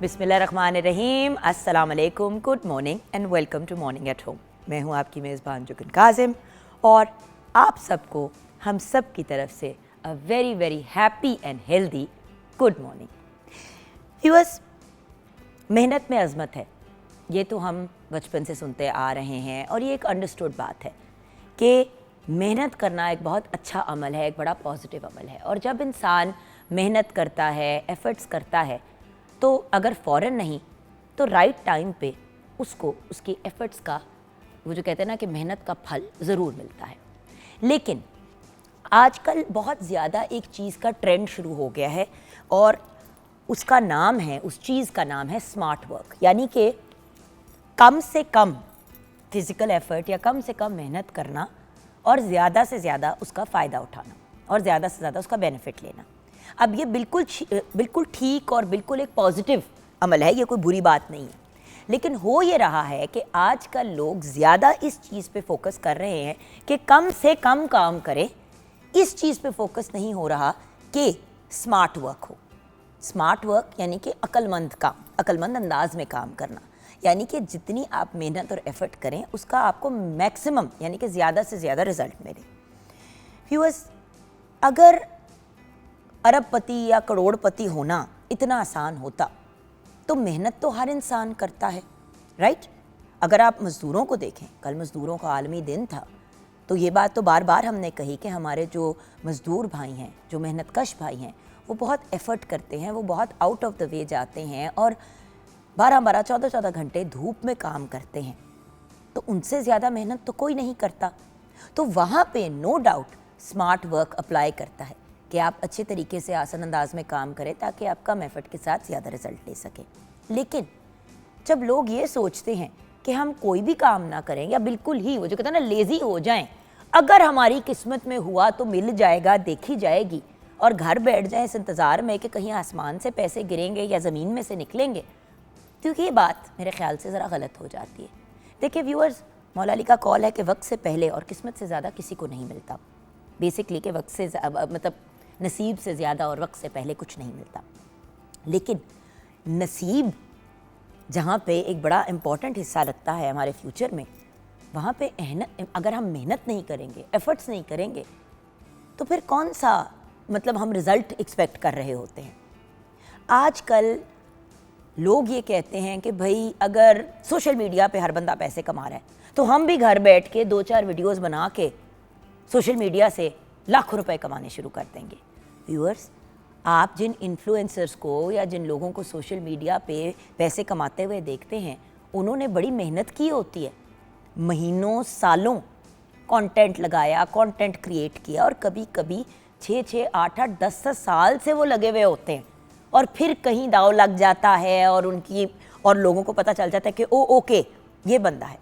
बिस्मिल्लाहिर्रहमानिर्रहीम, अस्सलाम वालेकुम, good morning and welcome to morning at home. मैं हूँ आपकी मेज़बान जुगन काजिम और आप सबको हम सब की तरफ से a very very happy and healthy good morning. Viewers, मेहनत में अज़मत है, ये तो हम बचपन से सुनते आ रहे हैं और ये एक अंडरस्टूड बात है कि मेहनत करना एक बहुत अच्छा अमल है, एक बड़ा पॉजिटिव अमल है। और जब इंसान मेहनत करता है, एफ़र्ट्स करता है, तो अगर फ़ौरन नहीं तो राइट टाइम पे उसको उसकी एफ़र्ट्स का, वो जो कहते हैं ना कि मेहनत का फल ज़रूर मिलता है। लेकिन आजकल बहुत ज़्यादा एक चीज़ का ट्रेंड शुरू हो गया है और उसका नाम है, उस चीज़ का नाम है स्मार्ट वर्क। यानी कि कम से कम फिज़िकल एफ़र्ट या कम से कम मेहनत करना और ज़्यादा से ज़्यादा उसका फ़ायदा उठाना और ज़्यादा से ज़्यादा उसका बेनिफिट लेना। अब ये बिल्कुल ठीक और बिल्कुल एक पॉजिटिव अमल है, ये कोई बुरी बात नहीं है। लेकिन हो ये रहा है कि आजकल लोग ज़्यादा इस चीज़ पे फोकस कर रहे हैं कि कम से कम काम करें, इस चीज़ पे फोकस नहीं हो रहा कि स्मार्ट वर्क हो। स्मार्ट वर्क यानी कि अक्लमंद काम, अक्लमंद अंदाज में काम करना, यानी कि जितनी आप मेहनत और एफ़र्ट करें उसका आपको मैक्सिमम यानी कि ज़्यादा से ज़्यादा रिज़ल्ट मिले। व्यूअर्स, अगर अरबपति या करोड़पति होना इतना आसान होता तो मेहनत तो हर इंसान करता है, राइट? अगर आप मज़दूरों को देखें, कल मज़दूरों का आलमी दिन था, तो ये बात तो बार बार हमने कही कि हमारे जो मज़दूर भाई हैं, जो मेहनतकश भाई हैं, वो बहुत एफ़र्ट करते हैं, वो बहुत आउट ऑफ द वे जाते हैं और 12-12, 14-14 घंटे धूप में काम करते हैं। तो उनसे ज़्यादा मेहनत तो कोई नहीं करता। तो वहाँ पे no doubt smart work apply करता है कि आप अच्छे तरीके से आसान अंदाज में काम करें ताकि आप कम एफ़र्ट के साथ ज़्यादा रिज़ल्ट ले सकें। लेकिन जब लोग ये सोचते हैं कि हम कोई भी काम ना करें या बिल्कुल ही वो जो कहते हैं ना लेज़ी हो जाएं, अगर हमारी किस्मत में हुआ तो मिल जाएगा, देखी जाएगी, और घर बैठ जाएं इस इंतज़ार में कि कहीं आसमान से पैसे गिरेंगे या ज़मीन में से निकलेंगे, क्योंकि ये बात मेरे ख़्याल से ज़रा गलत हो जाती है। देखिए व्यूअर्स, मौला अली का कॉल है कि वक्त से पहले और किस्मत से ज़्यादा किसी को नहीं मिलता। बेसिकली कि वक्त से मतलब नसीब से ज़्यादा और वक्त से पहले कुछ नहीं मिलता। लेकिन नसीब जहाँ पे एक बड़ा इम्पॉर्टेंट हिस्सा लगता है हमारे फ्यूचर में, वहाँ पे अगर हम मेहनत नहीं करेंगे, एफ़र्ट्स नहीं करेंगे, तो फिर कौन सा मतलब हम रिज़ल्ट एक्सपेक्ट कर रहे होते हैं। आजकल लोग ये कहते हैं कि भाई अगर सोशल मीडिया पे हर बंदा पैसे कमा रहा है तो हम भी घर बैठ के 2-4 वीडियोस बना के सोशल मीडिया से लाखों रुपए कमाने शुरू कर देंगे। व्यूअर्स, आप जिन इन्फ्लुएंसर्स को या जिन लोगों को सोशल मीडिया पे पैसे कमाते हुए देखते हैं, उन्होंने बड़ी मेहनत की होती है, महीनों सालों कंटेंट लगाया, कंटेंट क्रिएट किया, और कभी कभी 6-6, 8-8, 10-10 साल से वो लगे हुए होते हैं, और फिर कहीं दाव लग जाता है और लोगों को पता चल जाता है कि ओके ये बंदा है।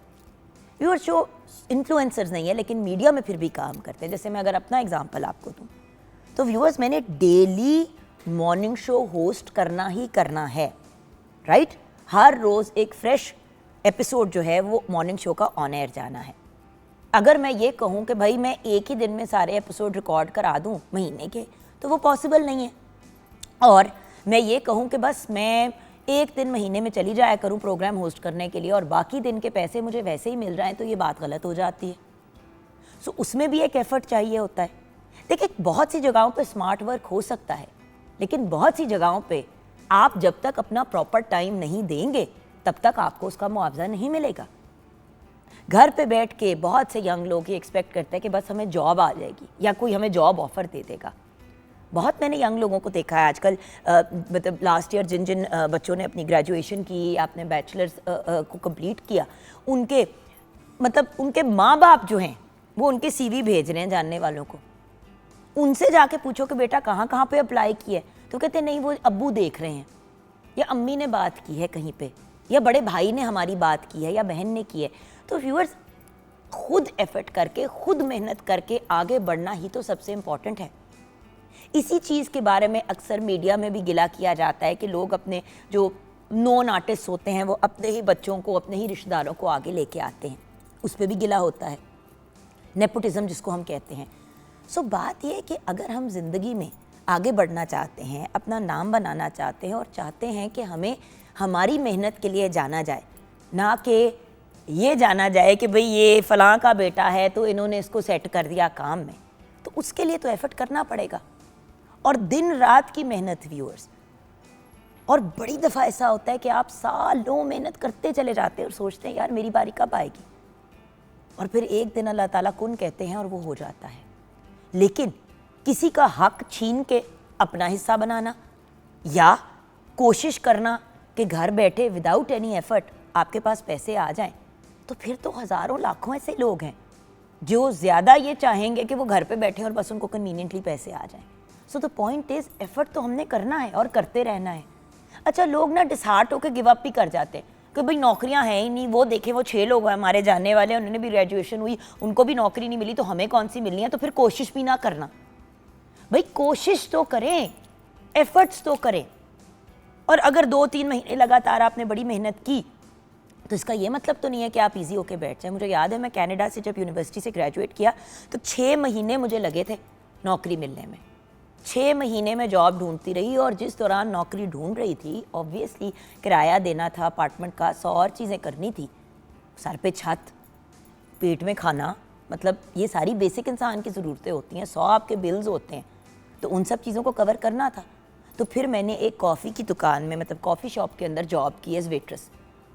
व्यूअर्स, जो इन्फ्लुएंसर्स नहीं है लेकिन मीडिया में फिर भी काम करते हैं, जैसे मैं अगर अपना एग्जांपल आपको दूं, तो व्यूअर्स, मैंने डेली मॉर्निंग शो होस्ट करना ही करना है, राइट? हर रोज़ एक फ्रेश एपिसोड जो है वो मॉर्निंग शो का ऑन एयर जाना है। अगर मैं ये कहूँ कि भाई मैं एक ही दिन में सारे एपिसोड रिकॉर्ड करा दूँ महीने के, तो वो पॉसिबल नहीं है। और मैं ये कहूँ कि बस मैं एक दिन महीने में चली जाया करूँ प्रोग्राम होस्ट करने के लिए और बाकी दिन के पैसे मुझे वैसे ही मिल रहे हैं, तो ये बात गलत हो जाती है। सो उसमें भी एक एफ़र्ट चाहिए होता है। देखिए, बहुत सी जगहों पे स्मार्ट वर्क हो सकता है, लेकिन बहुत सी जगहों पे आप जब तक अपना प्रॉपर टाइम नहीं देंगे तब तक आपको उसका मुआवजा नहीं मिलेगा। घर पे बैठ के बहुत से यंग लोग ये एक्सपेक्ट करते हैं कि बस हमें जॉब आ जाएगी या कोई हमें जॉब ऑफ़र दे देगा। बहुत मैंने यंग लोगों को देखा है आजकल, मतलब लास्ट ईयर जिन जिन बच्चों ने अपनी ग्रेजुएशन की, आपने बैचलर्स को कंप्लीट किया, उनके माँ बाप जो हैं वो उनके CV भेज रहे हैं जानने वालों को। उनसे जाके पूछो कि बेटा कहाँ कहाँ पे अप्लाई किया है, तो कहते नहीं वो अब्बू देख रहे हैं, या अम्मी ने बात की है कहीं पे, या बड़े भाई ने हमारी बात की है, या बहन ने की है। तो व्यूअर्स, खुद एफ़र्ट करके, खुद मेहनत करके आगे बढ़ना ही तो सबसे इम्पॉर्टेंट है। इसी चीज़ के बारे में अक्सर मीडिया में भी गिला किया जाता है कि लोग अपने जो नॉन आर्टिस्ट होते हैं वो अपने ही बच्चों को, अपने ही रिश्तेदारों को आगे लेके आते हैं, उस पर भी गिला होता है, नेपोटिज़म जिसको हम कहते हैं। सो बात यह है कि अगर हम ज़िंदगी में आगे बढ़ना चाहते हैं, अपना नाम बनाना चाहते हैं और चाहते हैं कि हमें हमारी मेहनत के लिए जाना जाए, ना कि ये जाना जाए कि भाई ये फ़लाँ का बेटा है तो इन्होंने इसको सेट कर दिया काम में। तो उसके लिए तो एफर्ट करना पड़ेगा और दिन रात की मेहनत व्यूअर्स। और बड़ी दफ़ा ऐसा होता है कि आप सालों मेहनत करते चले जाते हैं और सोचते हैं यार मेरी बारी कब आएगी, और फिर एक दिन अल्लाह ताला कुन कहते हैं और वो हो जाता है। लेकिन किसी का हक छीन के अपना हिस्सा बनाना या कोशिश करना कि घर बैठे विदाउट एनी एफर्ट आपके पास पैसे आ जाएं, तो फिर तो हज़ारों लाखों ऐसे लोग हैं जो ज़्यादा ये चाहेंगे कि वो घर पे बैठे और बस उनको कन्वीनियंटली पैसे आ जाएं। So the point is effort तो हमने करना है और करते रहना है। अच्छा, लोग ना डिसहार्ट होकर गिव अप भी कर जाते हैं कि भाई नौकरियां हैं ही नहीं, वो देखें वो 6 लोग हैं हमारे जानने वाले, उन्होंने भी ग्रेजुएशन हुई, उनको भी नौकरी नहीं मिली, तो हमें कौन सी मिलनी है, तो फिर कोशिश भी ना करना। भाई कोशिश तो करें, एफर्ट्स तो करें। और अगर 2-3 महीने लगातार आपने बड़ी मेहनत की तो इसका ये मतलब तो नहीं है कि आप इजी होके बैठ जाए। मुझे याद है मैं कनाडा से जब यूनिवर्सिटी से ग्रेजुएट किया तो 6 महीने मुझे लगे थे नौकरी मिलने में। 6 महीने में जॉब ढूंढती रही और जिस दौरान नौकरी ढूंढ रही थी ऑब्वियसली किराया देना था अपार्टमेंट का, 100 और चीज़ें करनी थी, सर पे छत, पेट में खाना, मतलब ये सारी बेसिक इंसान की ज़रूरतें होती हैं, 100 आपके बिल्स होते हैं, तो उन सब चीज़ों को कवर करना था। तो फिर मैंने एक कॉफ़ी की दुकान में, मतलब कॉफ़ी शॉप के अंदर जॉब की एज़ वेट्रेस,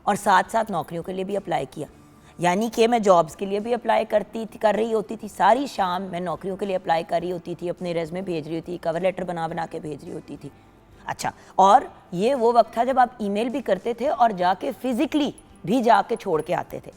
और साथ साथ नौकरियों के लिए भी अप्लाई किया। यानी कि मैं जॉब्स के लिए भी अप्लाई कर रही होती थी, सारी शाम मैं नौकरियों के लिए अप्लाई कर रही होती थी, अपने रेज़्यूमे भेज रही होती, कवर लेटर बना के भेज रही होती थी। अच्छा, और ये वो वक्त था जब आप ईमेल भी करते थे और जाके फिज़िकली भी जाके छोड़ के आते थे।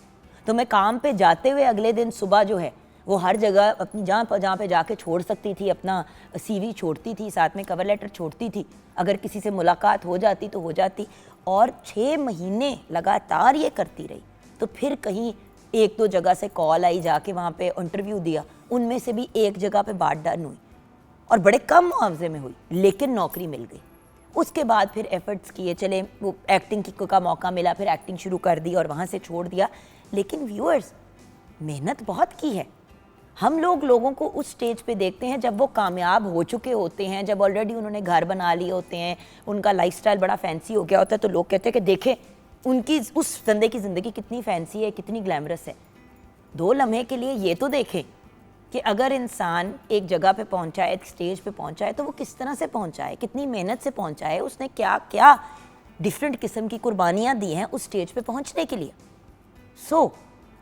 तो मैं काम पे जाते हुए अगले दिन सुबह जो है वो हर जगह अपनी जहाँ पे जाके छोड़ सकती थी, अपना CV छोड़ती थी, साथ में कवर लेटर छोड़ती थी, अगर किसी से मुलाकात हो जाती तो हो जाती। और 6 महीने लगातार ये करती रही। तो फिर कहीं 1-2 जगह से कॉल आई, जाके वहाँ पे इंटरव्यू दिया, उनमें से भी एक जगह पे बात डन हुई और बड़े कम मुआवजे में हुई, लेकिन नौकरी मिल गई। उसके बाद फिर एफर्ट्स किए चले, वो एक्टिंग का मौका मिला, फिर एक्टिंग शुरू कर दी और वहाँ से छोड़ दिया। लेकिन व्यूअर्स, मेहनत बहुत की है। हम लोगों को उस स्टेज पे देखते हैं जब वो कामयाब हो चुके होते हैं, जब ऑलरेडी उन्होंने घर बना लिए होते हैं, उनका लाइफस्टाइल बड़ा फैंसी हो गया होता है, तो लोग कहते हैं कि देखें उनकी उस बंदे की ज़िंदगी कितनी फैंसी है, कितनी ग्लैमरस है। 2 लम्हे के लिए ये तो देखें कि अगर इंसान एक जगह पे पहुंचा है, एक स्टेज पे पहुंचा है, तो वो किस तरह से पहुंचा है, कितनी मेहनत से पहुंचा है, उसने क्या क्या डिफरेंट किस्म की कुर्बानियाँ दी हैं उस स्टेज पे पहुंचने के लिए। सो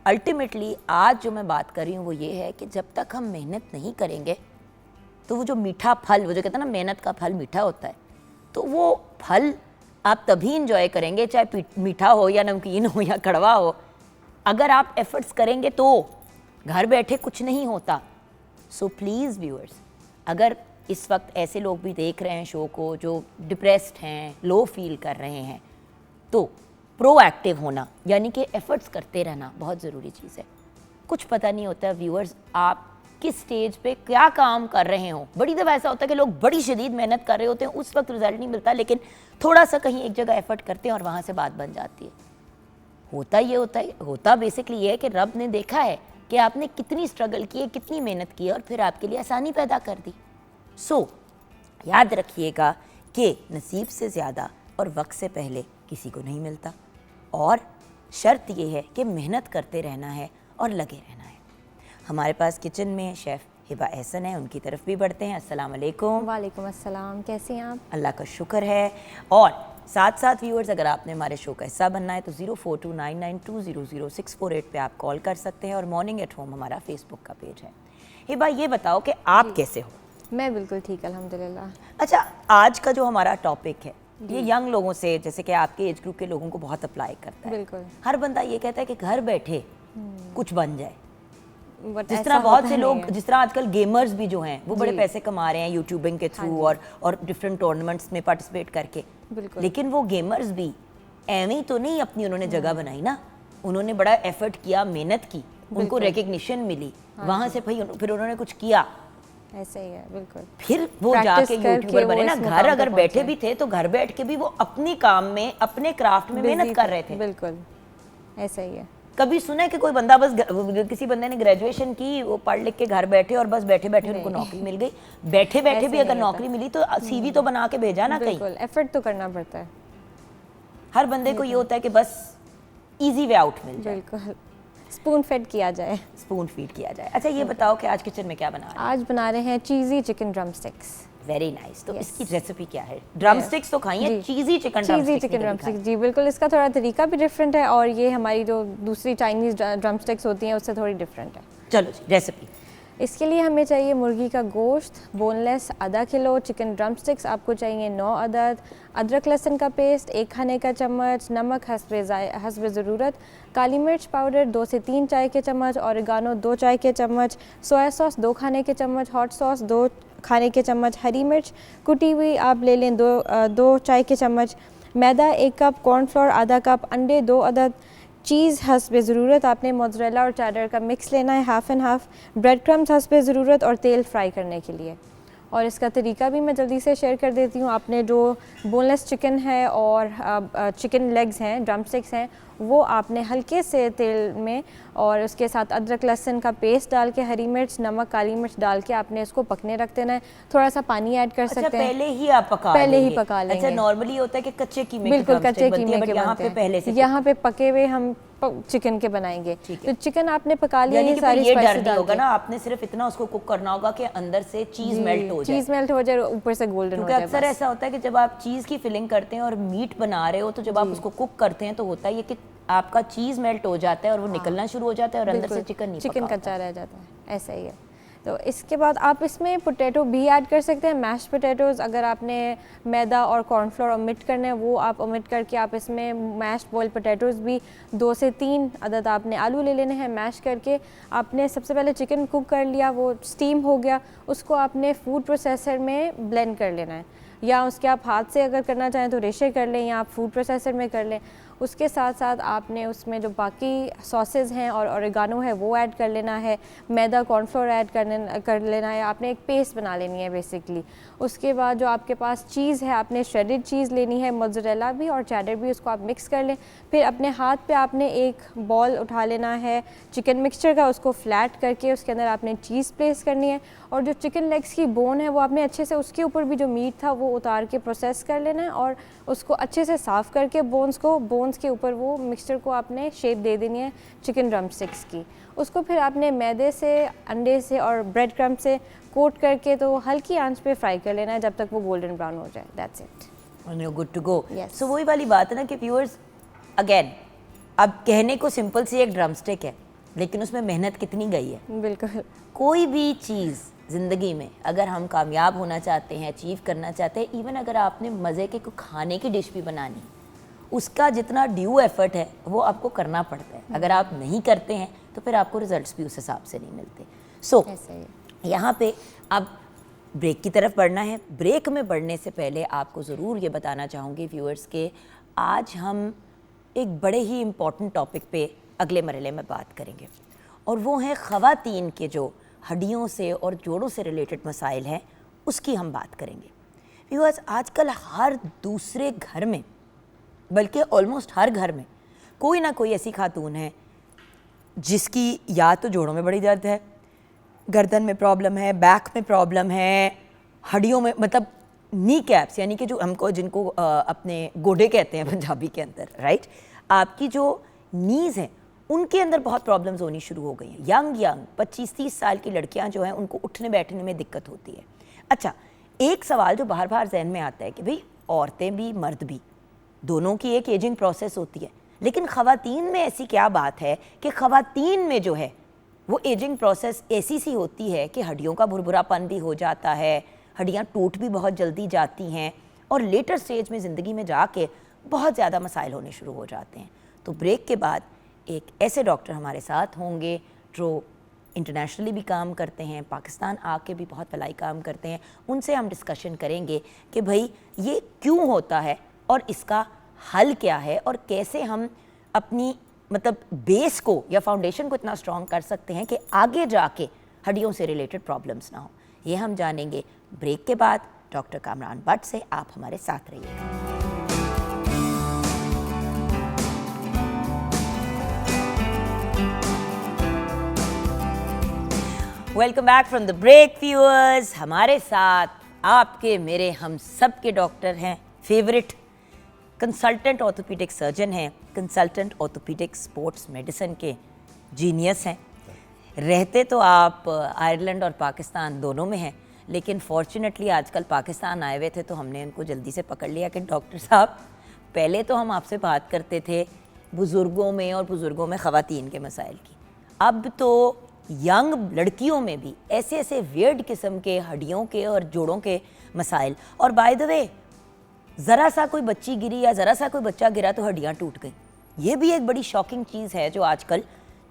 अल्टीमेटली आज जो मैं बात कर रही हूँ वो ये है कि जब तक हम मेहनत नहीं करेंगे तो वो जो मीठा फल, वो जो कहते हैं ना मेहनत का फल मीठा होता है, तो वो फल आप तभी इंजॉय करेंगे, चाहे मीठा हो या नमकीन हो या कड़वा हो। अगर आप एफर्ट्स करेंगे तो घर बैठे कुछ नहीं होता। सो प्लीज़ व्यूअर्स, अगर इस वक्त ऐसे लोग भी देख रहे हैं शो को जो डिप्रेस्ड हैं, लो फील कर रहे हैं, तो प्रोएक्टिव होना यानी कि एफर्ट्स करते रहना बहुत ज़रूरी चीज़ है। कुछ पता नहीं होता व्यूअर्स आप किस स्टेज पे क्या काम कर रहे हो। बड़ी दफ़ा ऐसा होता है कि लोग बड़ी शदीद मेहनत कर रहे होते हैं, उस वक्त रिजल्ट नहीं मिलता, लेकिन थोड़ा सा कहीं एक जगह एफर्ट करते हैं और वहाँ से बात बन जाती है। होता बेसिकली ये है कि रब ने देखा है कि आपने कितनी स्ट्रगल की है, कितनी मेहनत की है, और फिर आपके लिए आसानी पैदा कर दी। सो याद रखिएगा कि नसीब से ज़्यादा और वक्त से पहले किसी को नहीं मिलता, और शर्त ये है कि मेहनत करते रहना है और लगे रहना है। हमारे पास किचन में शेफ़ हिबा एहसन है, उनकी तरफ भी बढ़ते हैं। अस्सलाम वालेकुम। वालेकुम अस्सलाम, कैसे हैं आप? अल्लाह का शुक्र है। और साथ साथ व्यूअर्स, अगर आपने हमारे शो का हिस्सा बनना है तो 042992000648 पे आप कॉल कर सकते हैं, और मॉर्निंग एट होम हमारा फेसबुक का पेज है। हिबा, ये बताओ कि आप कैसे हो? मैं बिल्कुल ठीक, अल्हम्दुलिल्लाह। अच्छा, आज का जो हमारा टॉपिक है ये यंग लोगों से, जैसे कि आपके एज ग्रुप के लोगों को बहुत अप्लाई करता है। बिल्कुल। हर बंदा ये कहता है कि घर बैठे कुछ बन जाए। बट जिस तरह बहुत से लोग, जिस तरह आजकल गेमर्स भी जो हैं वो बड़े पैसे कमा रहे हैं यूट्यूबिंग के थ्रू और डिफरेंट टूर्नामेंट्स में पार्टिसिपेट करके। लेकिन वो गेमर्स भी एवं ही तो नहीं अपनी उन्होंने जगह बनाई ना, उन्होंने बड़ा एफर्ट किया, मेहनत की, उनको रिकग्निशन मिली, वहाँ से फिर उन्होंने कुछ किया। ऐसे ही है, बिल्कुल। फिर वो जाके यूट्यूबर बने ना। घर अगर बैठे भी थे तो घर बैठ के भी वो अपनी काम में, अपने क्राफ्ट में मेहनत कर रहे थे। बिल्कुल ऐसा ही है। कभी सुना है कि कोई बंदा किसी बंदे ने ग्रेजुएशन की, वो पढ़ लिख के घर बैठे और बस बैठे बैठे उनको नौकरी मिल गई? बैठे बैठे भी अगर नौकरी मिली तो सीवी तो बना के भेजा ना कहीं। बिल्कुल, एफर्ट तो करना पड़ता है। हर बंदे को ये होता है कि बस इजी वे आउट मिल जाए, बिल्कुल, स्पून फेड किया जाए। स्पून फीड किया जाए। अच्छा ये बताओ कि आज किचन में क्या बना रहे हैं? आज बना रहे हैं cheesy chicken drumsticks. Very nice. तो Yes. इसकी रेसिपी क्या है? ड्रम स्टिक्स तो खाई है, चीज़ी चिकन ड्रम स्टिक्स, जी बिल्कुल। इसका थोड़ा तरीका भी डिफरेंट है और ये हमारी जो दूसरी चाइनीज़ ड्रम स्टिक्स होती हैं उससे थोड़ी डिफरेंट है। चलो जी, रेसिपी। इसके लिए हमें चाहिए मुर्गी का गोश्त बोनलेस आधा किलो, चिकन ड्रम स्टिक्स आपको चाहिए 9 अदद, अदरक लहसुन का पेस्ट 1 खाने का चम्मच, नमक हस्ब ज़रूरत, काली मिर्च पाउडर 2 से 3 चाय के चम्मच, ओरिगानो 2 चाय के चम्मच, सोया सॉस 2 खाने के चम्मच, हॉट सॉस 2 खाने के चम्मच, हरी मिर्च कुटी हुई आप ले लें 2 चाय के चम्मच, मैदा 1 कप, कॉर्नफ्लोर आधा कप, अंडे 2 अदद, चीज़ हस्ब ज़रूरत आपने मोज़रेला और चेडर का मिक्स लेना है, half and half, breadcrumbs हस्ब ज़रूरत और तेल फ्राई करने के लिए। और इसका तरीका भी मैं जल्दी से शेयर कर देती हूँ। आपने जो बोनलेस चिकन है और चिकन लेग्स हैं, ड्रम स्टिक्स हैं, वो आपने हल्के से तेल में और उसके साथ अदरक लहसुन का पेस्ट डाल के, हरी मिर्च, नमक, काली मिर्च डाल के आपने इसको पकने रख देना है। थोड़ा सा पानी ऐड कर सकते हैं। पहले ही आप पहले ही पका लेंगे। अच्छा, नॉर्मली होता है कि कच्चे कीमे बिल्कुल कच्चे कीमे के यहाँ पे पहले से यहाँ पे पके हुए हम चिकन के बनाएंगे। तो चिकन आपने पका लिया, ये सारी ये डर स्पाइसेस नहीं होगा ना, आपने सिर्फ इतना उसको कुक करना होगा कि अंदर से चीज मेल्ट हो जाए, चीज मेल्ट हो जाए, ऊपर से गोल्डन हो जाए। क्योंकि अक्सर ऐसा होता है कि जब आप चीज की फिलिंग करते हैं और मीट बना रहे हो तो जब आप उसको कुक करते हैं तो होता है ये कि आपका चीज मेल्ट हो जाता है और वो निकलना शुरू हो जाता है और अंदर से चिकन कच्चा रह जाता है। ऐसा ही है। तो इसके बाद आप इसमें पोटैटो भी ऐड कर सकते हैं, मैश्ड पोटैटोज़। अगर आपने मैदा और कॉर्नफ्लोर ओमिट करना है वो आप ओमिट करके आप इसमें मैश्ड बॉइल्ड पोटैटोज़ भी 2 से 3 अदद आपने आलू ले लेने हैं। मैश करके आपने सबसे पहले चिकन कुक कर लिया, वो स्टीम हो गया, उसको आपने फूड प्रोसेसर में ब्लेंड कर लेना है, या उसके आप हाथ से अगर करना चाहें तो रेशे कर लें या आप फूड प्रोसेसर में कर लें। उसके साथ साथ आपने उसमें जो बाकी सॉसेज हैं और ओरिगानो है वो ऐड कर लेना है, मैदा कॉर्नफ्लोर ऐड कर लेना है। आपने एक पेस्ट बना लेनी है बेसिकली। उसके बाद जो आपके पास चीज़ है, आपने श्रेडेड चीज़ लेनी है, मोज़रेला भी और चेडर भी, उसको आप मिक्स कर लें। फिर अपने हाथ पे आपने एक बॉल उठा लेना है चिकन मिक्सचर का, उसको फ्लैट करके उसके अंदर आपने चीज़ प्लेस करनी है और जो चिकन लेग्स की बोन है वो आपने अच्छे से उसके ऊपर भी जो मीट था वो उतार के प्रोसेस कर लेना है और उसको अच्छे से साफ़ करके बोन्स के ऊपर वो मिक्सचर को आपने शेप दे देनी है चिकन ड्रम स्टिक्स की। उसको फिर आपने मैदे से, अंडे से और ब्रेड क्रम्ब से कोट करके तो हल्की आंच पे फ्राई कर लेना है जब तक वो गोल्डन ब्राउन हो जाए। That's it, and you are good to go. Yes. So वही वाली बात है ना कि व्यूअर्स, अगेन अब कहने को सिंपल सी एक ड्रम स्टिक है लेकिन उसमें मेहनत कितनी गई है। बिल्कुल। कोई भी चीज़ ज़िंदगी में अगर हम कामयाब होना चाहते हैं, अचीव करना चाहते हैं, इवन अगर आपने मज़े के कोई खाने की डिश भी बनानी, उसका जितना ड्यू एफर्ट है वो आपको करना पड़ता है। अगर आप नहीं करते हैं तो फिर आपको रिजल्ट्स भी उस हिसाब से नहीं मिलते। सो यहाँ पे अब ब्रेक की तरफ बढ़ना है। ब्रेक में बढ़ने से पहले आपको ज़रूर ये बताना चाहूँगी व्यूअर्स के आज हम एक बड़े ही इम्पॉर्टेंट टॉपिक पे अगले मरहले में बात करेंगे और वो है ख़वातीन के जो हड्डियों से और जोड़ों से रिलेटेड मसाइल हैं उसकी हम बात करेंगे। व्यूअर्स, आजकल हर दूसरे घर में, बल्कि ऑलमोस्ट हर घर में कोई ना कोई ऐसी खातून है जिसकी या तो जोड़ों में बड़ी दर्द है, गर्दन में प्रॉब्लम है, बैक में प्रॉब्लम है, हड्डियों में, मतलब नी कैप्स यानी कि जो हमको जिनको अपने गोडे कहते हैं पंजाबी के अंदर, राइट, आपकी जो नीज़ हैं उनके अंदर बहुत प्रॉब्लम्स होनी शुरू हो गई हैं। यंग 25-30 साल की लड़कियां जो हैं उनको उठने बैठने में दिक्कत होती है। अच्छा, एक सवाल जो बार बार जहन में आता है कि भाई औरतें भी मर्द भी दोनों की एक एजिंग प्रोसेस होती है, लेकिन ख़वातीन में ऐसी क्या बात है कि ख़वातीन में जो है वो एजिंग प्रोसेस ऐसी सी होती है कि हड्डियों का भुरभुरापन भी हो जाता है, हड्डियाँ टूट भी बहुत जल्दी जाती हैं और लेटर स्टेज में ज़िंदगी में जाके बहुत ज़्यादा मसाइल होने शुरू हो जाते हैं। तो ब्रेक के बाद एक ऐसे डॉक्टर हमारे साथ होंगे जो इंटरनेशनली भी काम करते हैं, पाकिस्तान आके भी बहुत भलाई काम करते हैं। उनसे हम डिस्कशन करेंगे कि भाई ये क्यों होता है और इसका हल क्या है और कैसे हम अपनी मतलब बेस को या फाउंडेशन को इतना स्ट्रॉन्ग कर सकते हैं कि आगे जाके हड्डियों से रिलेटेड प्रॉब्लम्स ना हो। ये हम जानेंगे ब्रेक के बाद डॉक्टर कामरान भट्ट से। आप हमारे साथ रहिएगा। Welcome back from the break viewers. हमारे साथ आपके मेरे हम सब के डॉक्टर हैं, फेवरेट कंसल्टेंट ऑर्थोपेडिक सर्जन हैं, कंसल्टेंट ऑर्थोपेडिक स्पोर्ट्स मेडिसिन के जीनियस हैं। रहते तो आप आयरलैंड और पाकिस्तान दोनों में हैं, लेकिन फॉर्चुनेटली आजकल पाकिस्तान आए हुए थे तो हमने इनको जल्दी से पकड़ लिया कि डॉक्टर साहब, पहले तो हम आपसे बात करते थे बुज़ुर्गों में और बुज़ुर्गों में ख़वातीन के मसाइल की, अब तो यंग लड़कियों में भी ऐसे ऐसे वियर्ड किस्म के हड्डियों के और जोड़ों के मसाइल। और बाय द वे, ज़रा सा कोई बच्ची गिरी या ज़रा सा कोई बच्चा गिरा तो हड्डियाँ टूट गई, ये भी एक बड़ी शॉकिंग चीज़ है जो आजकल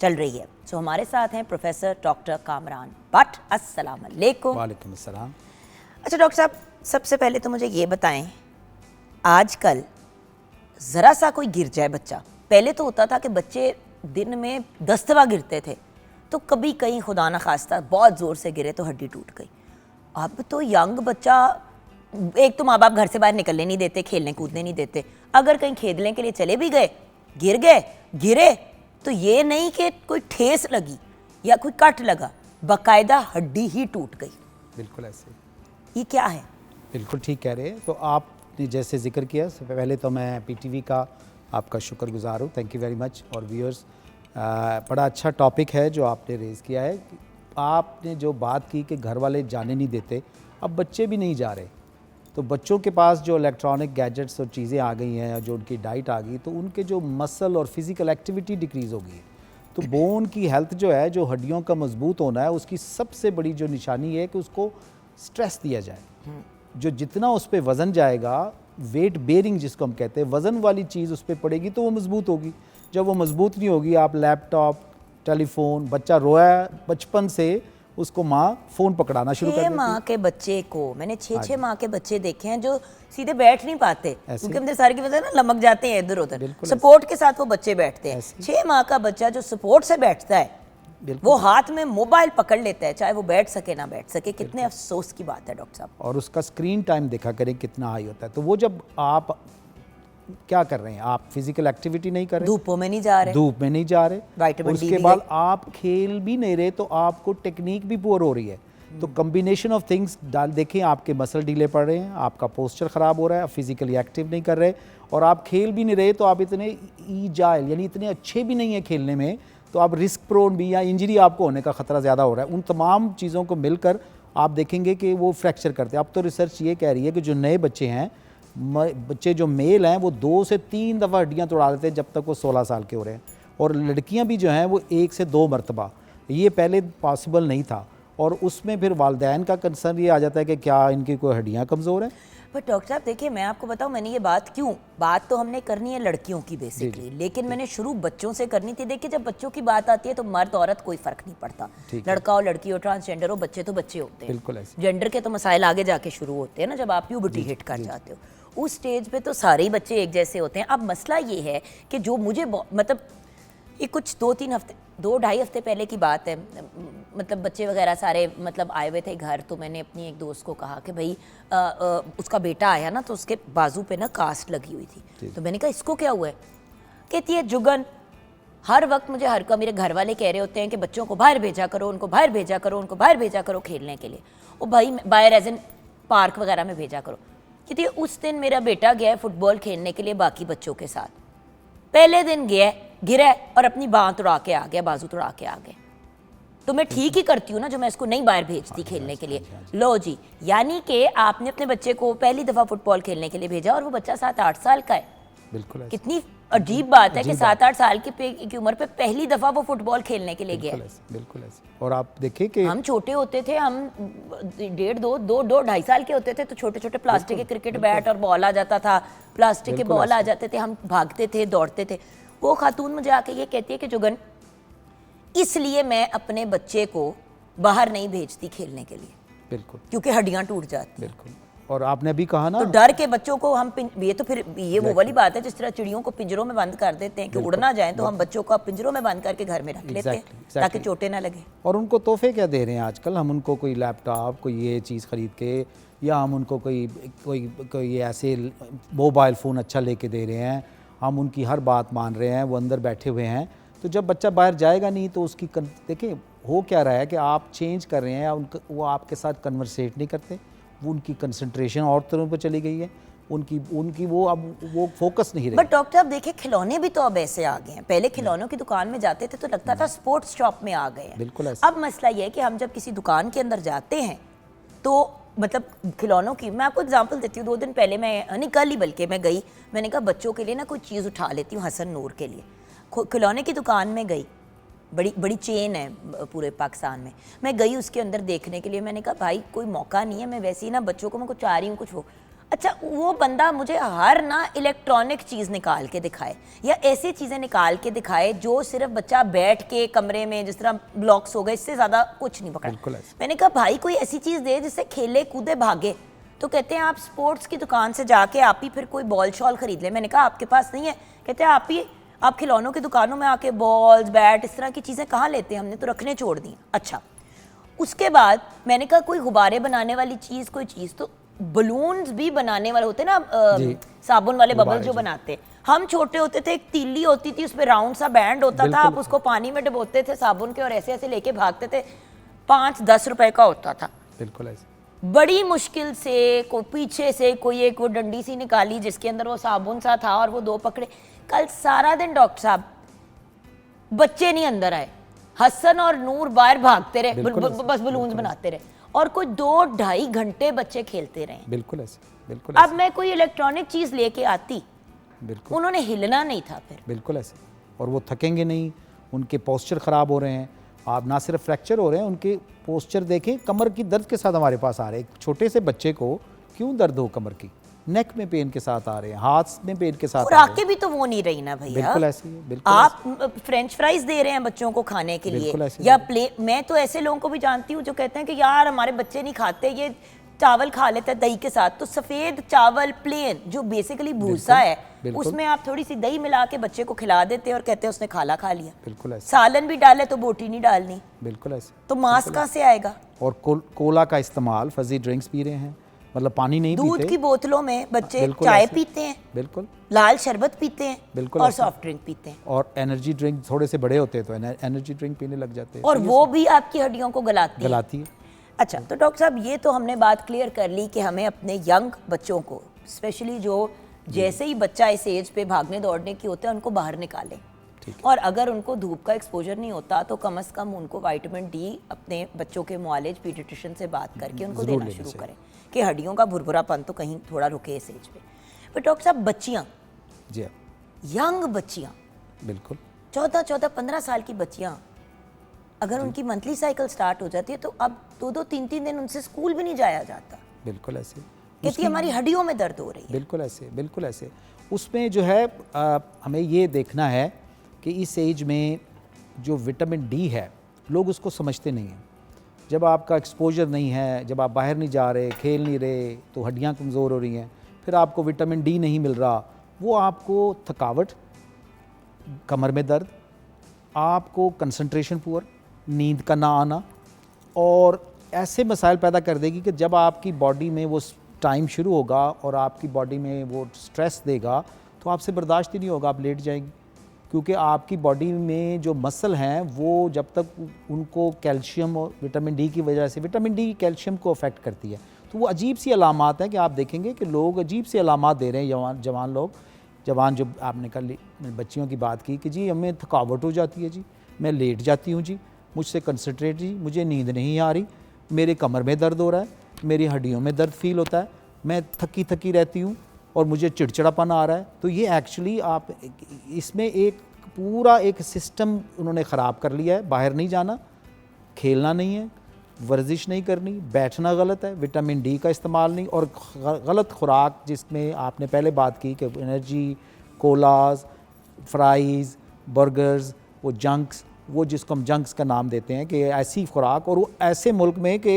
चल रही है। सो हमारे साथ हैं प्रोफेसर डॉक्टर कामरान भट्ट। अस्सलाम वालेकुम। वालेकुम अस्सलाम। अच्छा डॉक्टर साहब, सबसे पहले तो मुझे ये बताएं, आजकल ज़रा सा कोई गिर जाए बच्चा, पहले तो होता था कि बच्चे दिन में 10 दफ़ा गिरते थे, तो कभी कहीं खुदा न खास्ता बहुत ज़ोर से गिरे तो हड्डी टूट गई। अब तो यंग बच्चा, एक तो माँ बाप घर से बाहर निकलने नहीं देते, खेलने कूदने नहीं देते, अगर कहीं खेलने के लिए चले भी गए, गिरे तो ये नहीं कि कोई ठेस लगी या कोई कट लगा, बाकायदा हड्डी ही टूट गई। बिल्कुल ऐसे। ये क्या है? बिल्कुल ठीक कह रहे हैं। तो आपने जैसे जिक्र किया, सबसे पहले तो मैं पीटीवी का आपका शुक्रगुजार हूँ, थैंक यू वेरी मच। और व्यूअर्स, बड़ा अच्छा टॉपिक है जो आपने रेज़ किया है। आपने जो बात की कि घर वाले जाने नहीं देते, अब बच्चे भी नहीं जा रहे, तो बच्चों के पास जो इलेक्ट्रॉनिक गैजेट्स और चीज़ें आ गई हैं, जो उनकी डाइट आ गई, तो उनके जो मसल और फिज़िकल एक्टिविटी डिक्रीज़ हो गई है। तो बोन की हेल्थ जो है, जो हड्डियों का मजबूत होना है, उसकी सबसे बड़ी जो निशानी है कि उसको स्ट्रेस दिया जाए। जो जितना उस पर वज़न जाएगा, वेट बेयरिंग जिसको हम कहते हैं, वज़न वाली चीज़ उस पर पड़ेगी तो वो मजबूत होगी। जब वो मजबूत नहीं होगी, आप लैपटॉप, टेलीफोन, बच्चा रोया बचपन से उसको माँ फ़ोन पकड़ाना शुरू कर देती है। 6 माह के बच्चे को, मैंने 6 माह के बच्चे देखे हैं जो सीधे बैठ नहीं पाते, क्योंकि हमने सारे की वजह ना लमक जाते हैं इधर उधर, सपोर्ट के साथ वो बच्चे बैठते हैं। 6 माह का बच्चा जो सपोर्ट से बैठता है, वो हाथ में मोबाइल पकड़ लेता है, चाहे वो बैठ सके ना बैठ सके। कितने अफसोस की बात है डॉक्टर साहब। और उसका स्क्रीन टाइम देखा करें कितना हाई होता है। तो वो जब आप क्या कर रहे हैं, आप फिजिकल एक्टिविटी नहीं कर रहे, धूपों में नहीं जा रहे, धूप में नहीं जा रहे, विटामिन डी उसके भी बाद आप खेल भी नहीं रहे, तो आपको टेक्निक भी पुअर हो रही है। तो कम्बिनेशन ऑफ थिंग्स डाल देखें, आपके मसल ढीले पड़ रहे हैं, आपका पोस्चर ख़राब हो रहा है, आप फिजिकली एक्टिव नहीं कर रहे, और आप खेल भी नहीं रहे, तो आप इतने ईजाइल यानी इतने अच्छे भी नहीं है खेलने में, तो आप रिस्क प्रोन भी, या इंजरी आपको होने का ख़तरा ज़्यादा हो रहा है। उन तमाम चीज़ों को मिलकर आप देखेंगे कि वो फ्रैक्चर करते हैं। अब तो रिसर्च ये कह रही है कि जो नए बच्चे हैं, बच्चे जो मेल हैं, वो 2 से 3 दफ़ा हड्डियाँ तोड़ा लेते हैं जब तक वो 16 साल के हो रहे हैं, और लड़कियाँ भी जो हैं वो 1 से 2 मरतबा। ये पहले पॉसिबल नहीं था, और उसमें फिर वालिदैन का कंसर्न ये आ जाता है कि क्या इनकी कोई हड्डियाँ कमज़ोर हैं। पर डॉक्टर साहब देखिए, मैं आपको बताऊं, मैंने ये बात बात तो हमने करनी है लड़कियों की बेसिकली, लेकिन मैंने शुरू बच्चों से करनी थी। देखिए, जब बच्चों की बात आती है तो मर्द औरत कोई फर्क नहीं पड़ता, लड़का हो लड़की हो, ट्रांसजेंडर हो, बच्चे तो बच्चे होते हैं। बिल्कुल ऐसे। जेंडर के तो मसाइल आगे जाके शुरू होते हैं ना, जब आप प्यूबर्टी हिट कर जाते हो, उस स्टेज पे तो सारे ही बच्चे एक जैसे होते हैं। अब मसला ये है कि जो मुझे मतलब ये कुछ 2-2.5 हफ्ते पहले की बात है, मतलब बच्चे वगैरह सारे मतलब आए हुए थे घर, तो मैंने अपनी एक दोस्त को कहा कि भाई उसका बेटा आया ना, तो उसके बाजू पे ना कास्ट लगी हुई थी, तो मैंने कहा इसको क्या हुआ है? कहती है जुगन। हर वक्त मुझे मेरे घर वाले कह रहे होते हैं कि बच्चों को बाहर भेजा करो, उनको बाहर भेजा करो, उनको बाहर भेजा करो खेलने के लिए, और भाई बाहर एज एन पार्क वगैरह में भेजा करो। कहती है उस दिन मेरा बेटा गया है फुटबॉल खेलने के लिए बाकी बच्चों के साथ, पहले दिन गया, गिरा और अपनी बाँह तोड़ा के आ गया, बाजू तोड़ा के आ गया। तो मैं ठीक ही करती हूँ ना जो मैं इसको नहीं बाहर भेजती खेलने के लिए। लो जी, यानी कि आपने अपने बच्चे को पहली दफ़ा फुटबॉल खेलने के लिए भेजा और वो बच्चा 7-8 साल का है। बिल्कुल। कितनी अजीब बात है कि 7-8 साल की उम्र पे पहली दफ़ा वो फुटबॉल खेलने के लिए गया। बिल्कुल ऐसे। और आप देखिए कि हम छोटे होते थे, हम 1.5-2.5 साल के होते थे, तो छोटे छोटे प्लास्टिक के क्रिकेट बैट और बॉल आ जाता था, प्लास्टिक के बॉल आ जाते थे, हम भागते थे, दौड़ते थे। वो खातून मुझे आके ये कहती है कि जुगन, इसलिए मैं अपने बच्चे को बाहर नहीं भेजती खेलने के लिए, बिल्कुल, क्योंकि हड्डियां टूट जाती हैं। बिल्कुल। और आपने अभी कहा ना, तो डर के बच्चों को हम ये तो फिर ये वो वाली बात है, जिस तरह चिड़ियों को पिंजरों में बंद कर देते हैं कि उड़ ना जाएं, तो हम बच्चों को पिंजरों में बंद करके घर में रख लेते हैं ताकि चोटें ना लगे। और उनको तोहफे क्या दे रहे हैं आजकल? हम उनको कोई लैपटॉप, कोई ये चीज़ खरीद के, या हम उनको कोई ऐसे मोबाइल फ़ोन अच्छा लेके दे रहे हैं, हम उनकी हर बात मान रहे हैं, वो अंदर बैठे हुए हैं। तो जब बच्चा बाहर जाएगा नहीं तो उसकी देखिए हो क्या रहा है कि आप चेंज कर रहे हैं या उनका वो आपके साथ कन्वर्सेट नहीं करते, वो उनकी कंसंट्रेशन और तरह पर चली गई है, उनकी वो अब वो फोकस नहीं रही। बट डॉक्टर साहब देखिए खिलौने भी तो अब ऐसे आ गए हैं, पहले खिलौनों की दुकान में जाते थे तो लगता था स्पोर्ट्स शॉप में आ गए हैं। बिल्कुल ऐसे। अब मसला ये है कि हम जब किसी दुकान के अंदर जाते हैं तो मतलब खिलौनों की, मैं आपको एग्जांपल देती हूँ, 2 दिन पहले मैं नहीं कल ही बल्कि मैं गई, मैंने कहा बच्चों के लिए ना कोई चीज़ उठा लेती हूँ हसन नूर के लिए। खिलौने की दुकान में गई, बड़ी बड़ी चेन है पूरे पाकिस्तान में, मैं गई उसके अंदर देखने के लिए। मैंने कहा भाई कोई मौका नहीं है, मैं वैसे ही ना बच्चों को मैं कुछ चाह रही हूँ कुछ वो। अच्छा वो बंदा मुझे हर ना इलेक्ट्रॉनिक चीज़ निकाल के दिखाए या ऐसी चीज़ें निकाल के दिखाए जो सिर्फ बच्चा बैठ के कमरे में, जिस तरह ब्लॉक्स हो गए, इससे ज़्यादा कुछ नहीं पकड़ा। मैंने कहा भाई कोई ऐसी चीज़ दे जिससे खेले कूदे भागे। तो कहते हैं आप स्पोर्ट्स की दुकान से जाके आप ही फिर कोई बॉल शॉल खरीद ले। मैंने कहा आपके पास नहीं है? कहते हैं आप खिलौनों की दुकानों में आके बॉल्स बैट इस तरह की चीज़ें कहाँ लेते हैं, हमने तो रखने छोड़ दी। अच्छा उसके बाद मैंने कहा कोई गुब्बारे बनाने वाली चीज़, कोई चीज़, तो बलून्स भी बनाने वाले होते ना, साबुन वाले बबल जो बनाते, हम छोटे होते थे एक तीली होती थी, उस पर राउंड सा बैंड होता था, आप उसको पानी में डुबोते थे साबुन के और ऐसे ऐसे लेके भागते थे, 5-10 रुपए का होता था। बिल्कुल ऐसे। बड़ी मुश्किल से कोई पीछे से कोई एक वो डंडी सी निकाली जिसके अंदर वो साबुन सा था और वो 2 पकड़े। कल सारा दिन डॉक्टर साहब बच्चे नहीं अंदर आए, हसन और नूर बाहर भागते रहे, बस बलून्स बनाते रहे और कोई 2-2.5 घंटे बच्चे खेलते रहे। बिल्कुल ऐसे, बिल्कुल अब मैं कोई इलेक्ट्रॉनिक चीज लेके आती, बिल्कुल उन्होंने हिलना नहीं था फिर। बिल्कुल ऐसे। और वो थकेंगे नहीं, उनके पोस्चर ख़राब हो रहे हैं, आप ना सिर्फ फ्रैक्चर हो रहे हैं, उनके पोस्चर देखें, कमर की दर्द के साथ हमारे पास आ रहे हैं। एक छोटे से बच्चे को क्यों दर्द हो कमर की, नेक में पेन के साथ आ रहे हैं, हाथ में पेन के साथ आ रहे हैं। खुराकें भी तो वो नहीं रही ना भैया। बिल्कुल ऐसे ही, बिल्कुल आप फ्रेंच फ्राइज दे रहे हैं बच्चों को खाने के लिए या मैं तो ऐसे लोगों को भी जानती हूँ जो कहते हैं कि यार हमारे बच्चे नहीं खाते, ये चावल खा लेते हैं दही के साथ। तो सफेद चावल प्लेन जो बेसिकली भूसा है, उसमें आप थोड़ी सी दही मिला के बच्चे को खिला देते हैं और कहते हैं उसने खाला खा लिया। बिल्कुल ऐसे। सालन भी डाले तो बोटी नहीं डालनी। बिल्कुल ऐसे। तो मांस कहाँ से आएगा? और कोला का इस्तेमाल, फजी ड्रिंक्स पी रहे हैं, मतलब पानी नहीं पीते। दूध की बोतलों में बच्चे चाय पीते हैं, बिल्कुल लाल शरबत पीते हैं, बिल्कुल, और सॉफ्ट ड्रिंक पीते हैं, और एनर्जी ड्रिंक थोड़े से बड़े होते हैं तो एनर्जी ड्रिंक पीने लग जाते हैं, और वो भी आपकी हड्डियों को गलाती है। अच्छा तो डॉक्टर साहब ये तो हमने बात क्लियर कर ली कि हमें अपने यंग बच्चों को, स्पेशली जो जैसे ही बच्चा इस एज पे भागने दौड़ने की होते हैं, उनको बाहर निकालें। और अगर उनको धूप का एक्सपोजर नहीं होता तो कम से कम उनको विटामिन डी अपने बच्चों के मुआलिज पीडियाट्रिशियन से बात करके उनको देना शुरू करें कि हड्डियों का भुरभुरापन तो कहीं थोड़ा रुके इस एज पे। पर डॉक्टर साहब बच्चियाँ, जी यंग बच्चियाँ, बिल्कुल 14-15 साल की बच्चियाँ, अगर उनकी मंथली साइकिल स्टार्ट हो जाती है तो अब 2-2, 3-3 दिन उनसे स्कूल भी नहीं जाया जाता। बिल्कुल ऐसे। कहती हमारी हड्डियों में दर्द हो रही है। बिल्कुल ऐसे, बिल्कुल ऐसे। उसमें जो है हमें ये देखना है कि इस एज में जो विटामिन डी है लोग उसको समझते नहीं हैं। जब आपका एक्सपोजर नहीं है, जब आप बाहर नहीं जा रहे, खेल नहीं रहे, तो हड्डियाँ कमज़ोर हो रही हैं, फिर आपको विटामिन डी नहीं मिल रहा, वो आपको थकावट, कमर में दर्द, आपको कंसंट्रेशन पुअर, नींद का ना आना और ऐसे मसाइल पैदा कर देगी कि जब आपकी बॉडी में वो टाइम शुरू होगा और आपकी बॉडी में वो स्ट्रेस देगा तो आपसे बर्दाश्त ही नहीं होगा, आप लेट जाएंगी। क्योंकि आपकी बॉडी में जो मसल हैं वो जब तक उनको कैल्शियम और विटामिन डी की वजह से, विटामिन डी कैल्शियम को अफेक्ट करती है, तो वो अजीब सी अलामात हैं कि आप देखेंगे कि लोग अजीब सी अलामात दे रहे हैं। जवान लोग, जवान जो आपने कल बच्चियों की बात की कि जी हमें थकावट हो जाती है, जी मैं लेट जाती हूँ, जी मुझसे कंसंट्रेट, जी मुझे नींद नहीं आ रही, मेरे कमर में दर्द हो रहा है, मेरी हड्डियों में दर्द फील होता है, मैं थकी थकी रहती हूँ और मुझे चिड़चिड़ापन आ रहा है। तो ये एक्चुअली आप इसमें एक पूरा एक सिस्टम उन्होंने ख़राब कर लिया है। बाहर नहीं जाना, खेलना नहीं है, वर्जिश नहीं करनी, बैठना गलत है, विटामिन डी का इस्तेमाल नहीं, और गलत खुराक जिसमें आपने पहले बात की कि एनर्जी, कोलाज, फ्राइज़, बर्गर्स, वो जंक्स, वो जिसको हम जंक्स का नाम देते हैं कि ऐसी खुराक, और वो ऐसे मुल्क में कि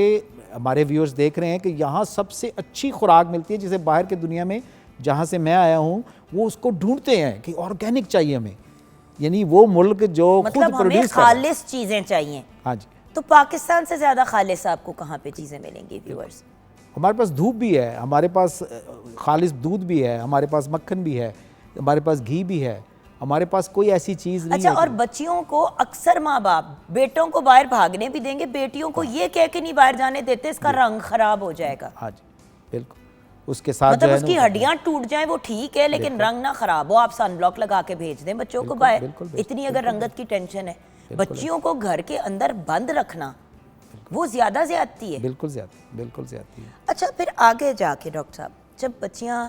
हमारे व्यूअर्स देख रहे हैं कि यहाँ सबसे अच्छी खुराक मिलती है, जिसे बाहर की दुनिया में जहाँ से मैं आया हूँ वो उसको ढूंढते हैं कि ऑर्गेनिक चाहिए हमें, यानी वो मुल्क जो मतलब खुद प्रोड्यूस कर, खालिस चीज़ें चाहिए। हाँ जी। तो पाकिस्तान से ज़्यादा खालिस आपको कहाँ पे चीज़ें मिलेंगी व्यूअर्स? हमारे पास धूप भी है, हमारे पास खालिस दूध भी है, हमारे पास मक्खन भी है, हमारे पास घी भी है, हमारे पास कोई ऐसी चीज़ नहीं अच्छा, है और बच्चियों को अक्सर माँ बाप बेटों को बाहर भागने भी देंगे, बेटियों को ये कह के नहीं बाहर जाने देते इसका रंग खराब हो जाएगा। हाँ जी, बिल्कुल। उसके साथ जो मतलब है उसकी ना, हड्डियां टूट जाएं वो ठीक है, लेकिन रंग ना खराब हो। आप सनब्लॉक लगा के भेज दें बच्चों को बाहर, बिल्कुल, इतनी अगर रंगत की टेंशन है। बच्चियों को घर के अंदर बंद रखना वो ज्यादा ज्यादती है। बिल्कुल ज्यादा है। अच्छा, फिर आगे जाके डॉक्टर साहब, जब बच्चियां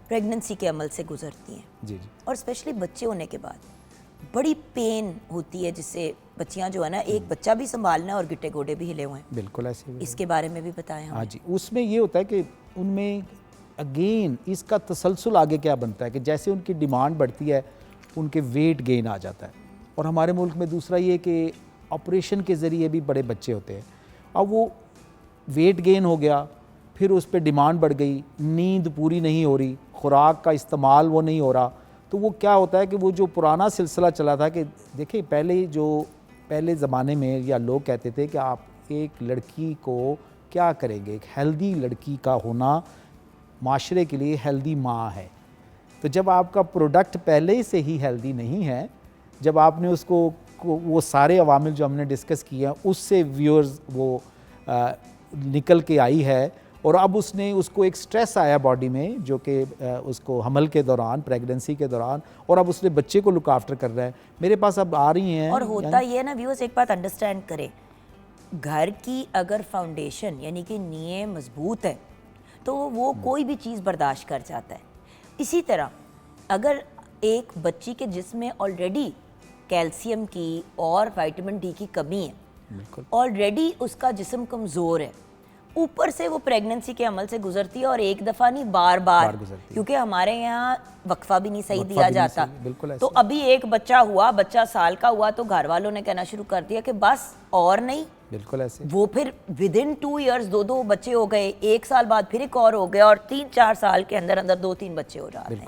प्रेगनेंसी के अमल से गुजरती हैं जी जी, और स्पेशली बच्चे होने के बाद बड़ी पेन होती है, जिससे बच्चियां जो है ना, एक बच्चा भी संभालना है और गिट्टे गोडे भी हिले हुए हैं, बिल्कुल ऐसे ही। इसके बारे में भी बताएं हमें। हाँ जी, उसमें ये होता है कि उनमें अगेन इसका तसलसल आगे क्या बनता है कि जैसे उनकी डिमांड बढ़ती है उनके वेट गेन आ जाता है। और हमारे मुल्क में दूसरा ये कि ऑपरेशन के ज़रिए भी बड़े बच्चे होते हैं। अब वो वेट गेन हो गया, फिर उस पर डिमांड बढ़ गई, नींद पूरी नहीं हो रही, खुराक का इस्तेमाल वो नहीं हो रहा, तो वो क्या होता है कि वो जो पुराना सिलसिला चला था कि देखिए पहले ज़माने में या लोग कहते थे कि आप एक लड़की को क्या करेंगे, एक हेल्दी लड़की का होना माशरे के लिए हेल्दी माँ है। तो जब आपका प्रोडक्ट पहले से ही हेल्दी नहीं है, जब आपने उसको वो सारे अवामिल जो हमने डिस्कस किए हैं उससे व्यूअर्स वो निकल के आई है, और अब उसको एक स्ट्रेस आया बॉडी में जो कि उसको हमल के दौरान, प्रेगनेंसी के दौरान, और अब उसने बच्चे को लुक आफ्टर कर रहा है। मेरे पास अब आ रही हैं। और होता ये ना व्यूअर्स, एक बात अंडरस्टैंड करें, घर की अगर फाउंडेशन यानी कि नींव मजबूत है तो वो कोई भी चीज़ बर्दाश्त कर जाता है। इसी तरह अगर एक बच्ची के जिस्म में ऑलरेडी कैल्शियम की और विटामिन डी की कमी है, ऑलरेडी उसका जिस्म कमज़ोर है, ऊपर से वो प्रेगनेंसी के अमल से गुजरती है, और एक दफ़ा नहीं बार बार, क्योंकि हमारे यहाँ वक्फा भी नहीं सही दिया जाता। तो अभी एक बच्चा हुआ, बच्चा साल का हुआ, तो घर वालों ने कहना शुरू कर दिया कि बस और नहीं। बिल्कुल ऐसे। वो फिर विद इन 2 इयर्स 2 बच्चे हो गए, 1 साल बाद फिर एक और हो गया, और 3-4 साल के अंदर अंदर 2-3 बच्चे हो जा रहे हैं।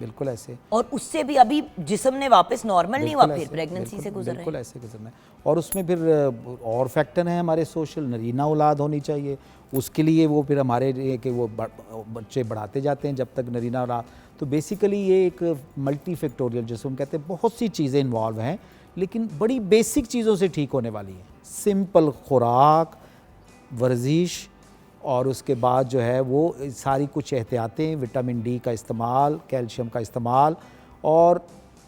बिल्कुल ऐसे। और उससे भी अभी जिस्म ने वापस नॉर्मल नहीं हुआ, फिर प्रेगनेंसी से गुजर रहे हैं। बिल्कुल ऐसे गुजरना है। और उसमें फिर और फैक्टर हैं हमारे सोशल, नरीना औलाद होनी चाहिए, उसके लिए वो फिर हमारे लिए कि वो बच्चे बढ़ाते जाते हैं जब तक नरीना औलाद। तो बेसिकली ये एक मल्टी फैक्टोरियल जिसको हम कहते हैं, बहुत सी चीज़ें इन्वॉल्व हैं, लेकिन बड़ी बेसिक चीज़ों से ठीक होने वाली है। सिंपल खुराक, वर्जिश, और उसके बाद जो है वो सारी कुछ एहतियातें, विटामिन डी का इस्तेमाल, कैल्शियम का इस्तेमाल, और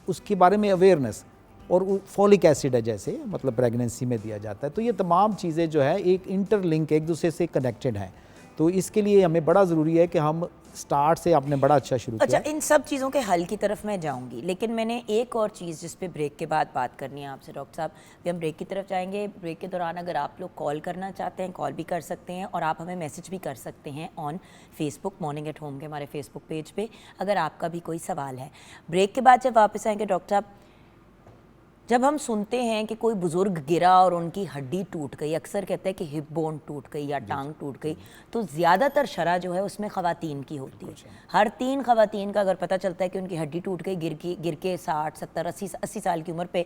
उसके बारे में अवेयरनेस, और फॉलिक एसिड है जैसे मतलब प्रेगनेंसी में दिया जाता है। तो ये तमाम चीज़ें जो है एक इंटरलिंक, एक दूसरे से कनेक्टेड हैं। तो इसके लिए हमें बड़ा ज़रूरी है कि हम स्टार्ट से आपने बड़ा अच्छा शुरू किया। अच्छा, इन सब चीज़ों के हल की तरफ मैं जाऊंगी, लेकिन मैंने एक और चीज़ जिस पे ब्रेक के बाद बात करनी है आपसे डॉक्टर साहब। भी हम ब्रेक की तरफ जाएंगे। ब्रेक के दौरान अगर आप लोग कॉल करना चाहते हैं, कॉल भी कर सकते हैं, और आप हमें मैसेज भी कर सकते हैं on Facebook, morning at home के हमारे फेसबुक पेज पे, अगर आपका भी कोई सवाल है। ब्रेक के बाद जब वापस आएंगे डॉक्टर साहब, जब हम सुनते हैं कि कोई बुज़ुर्ग गिरा और उनकी हड्डी टूट गई, अक्सर कहते हैं कि हिप बोन टूट गई या टांग टूट गई, तो ज़्यादातर शरह जो है उसमें ख़वातीन की होती है। हर 3 ख़वातीन का अगर पता चलता है कि उनकी हड्डी टूट गई गिर के 60, 70, 80 साल की उम्र पे,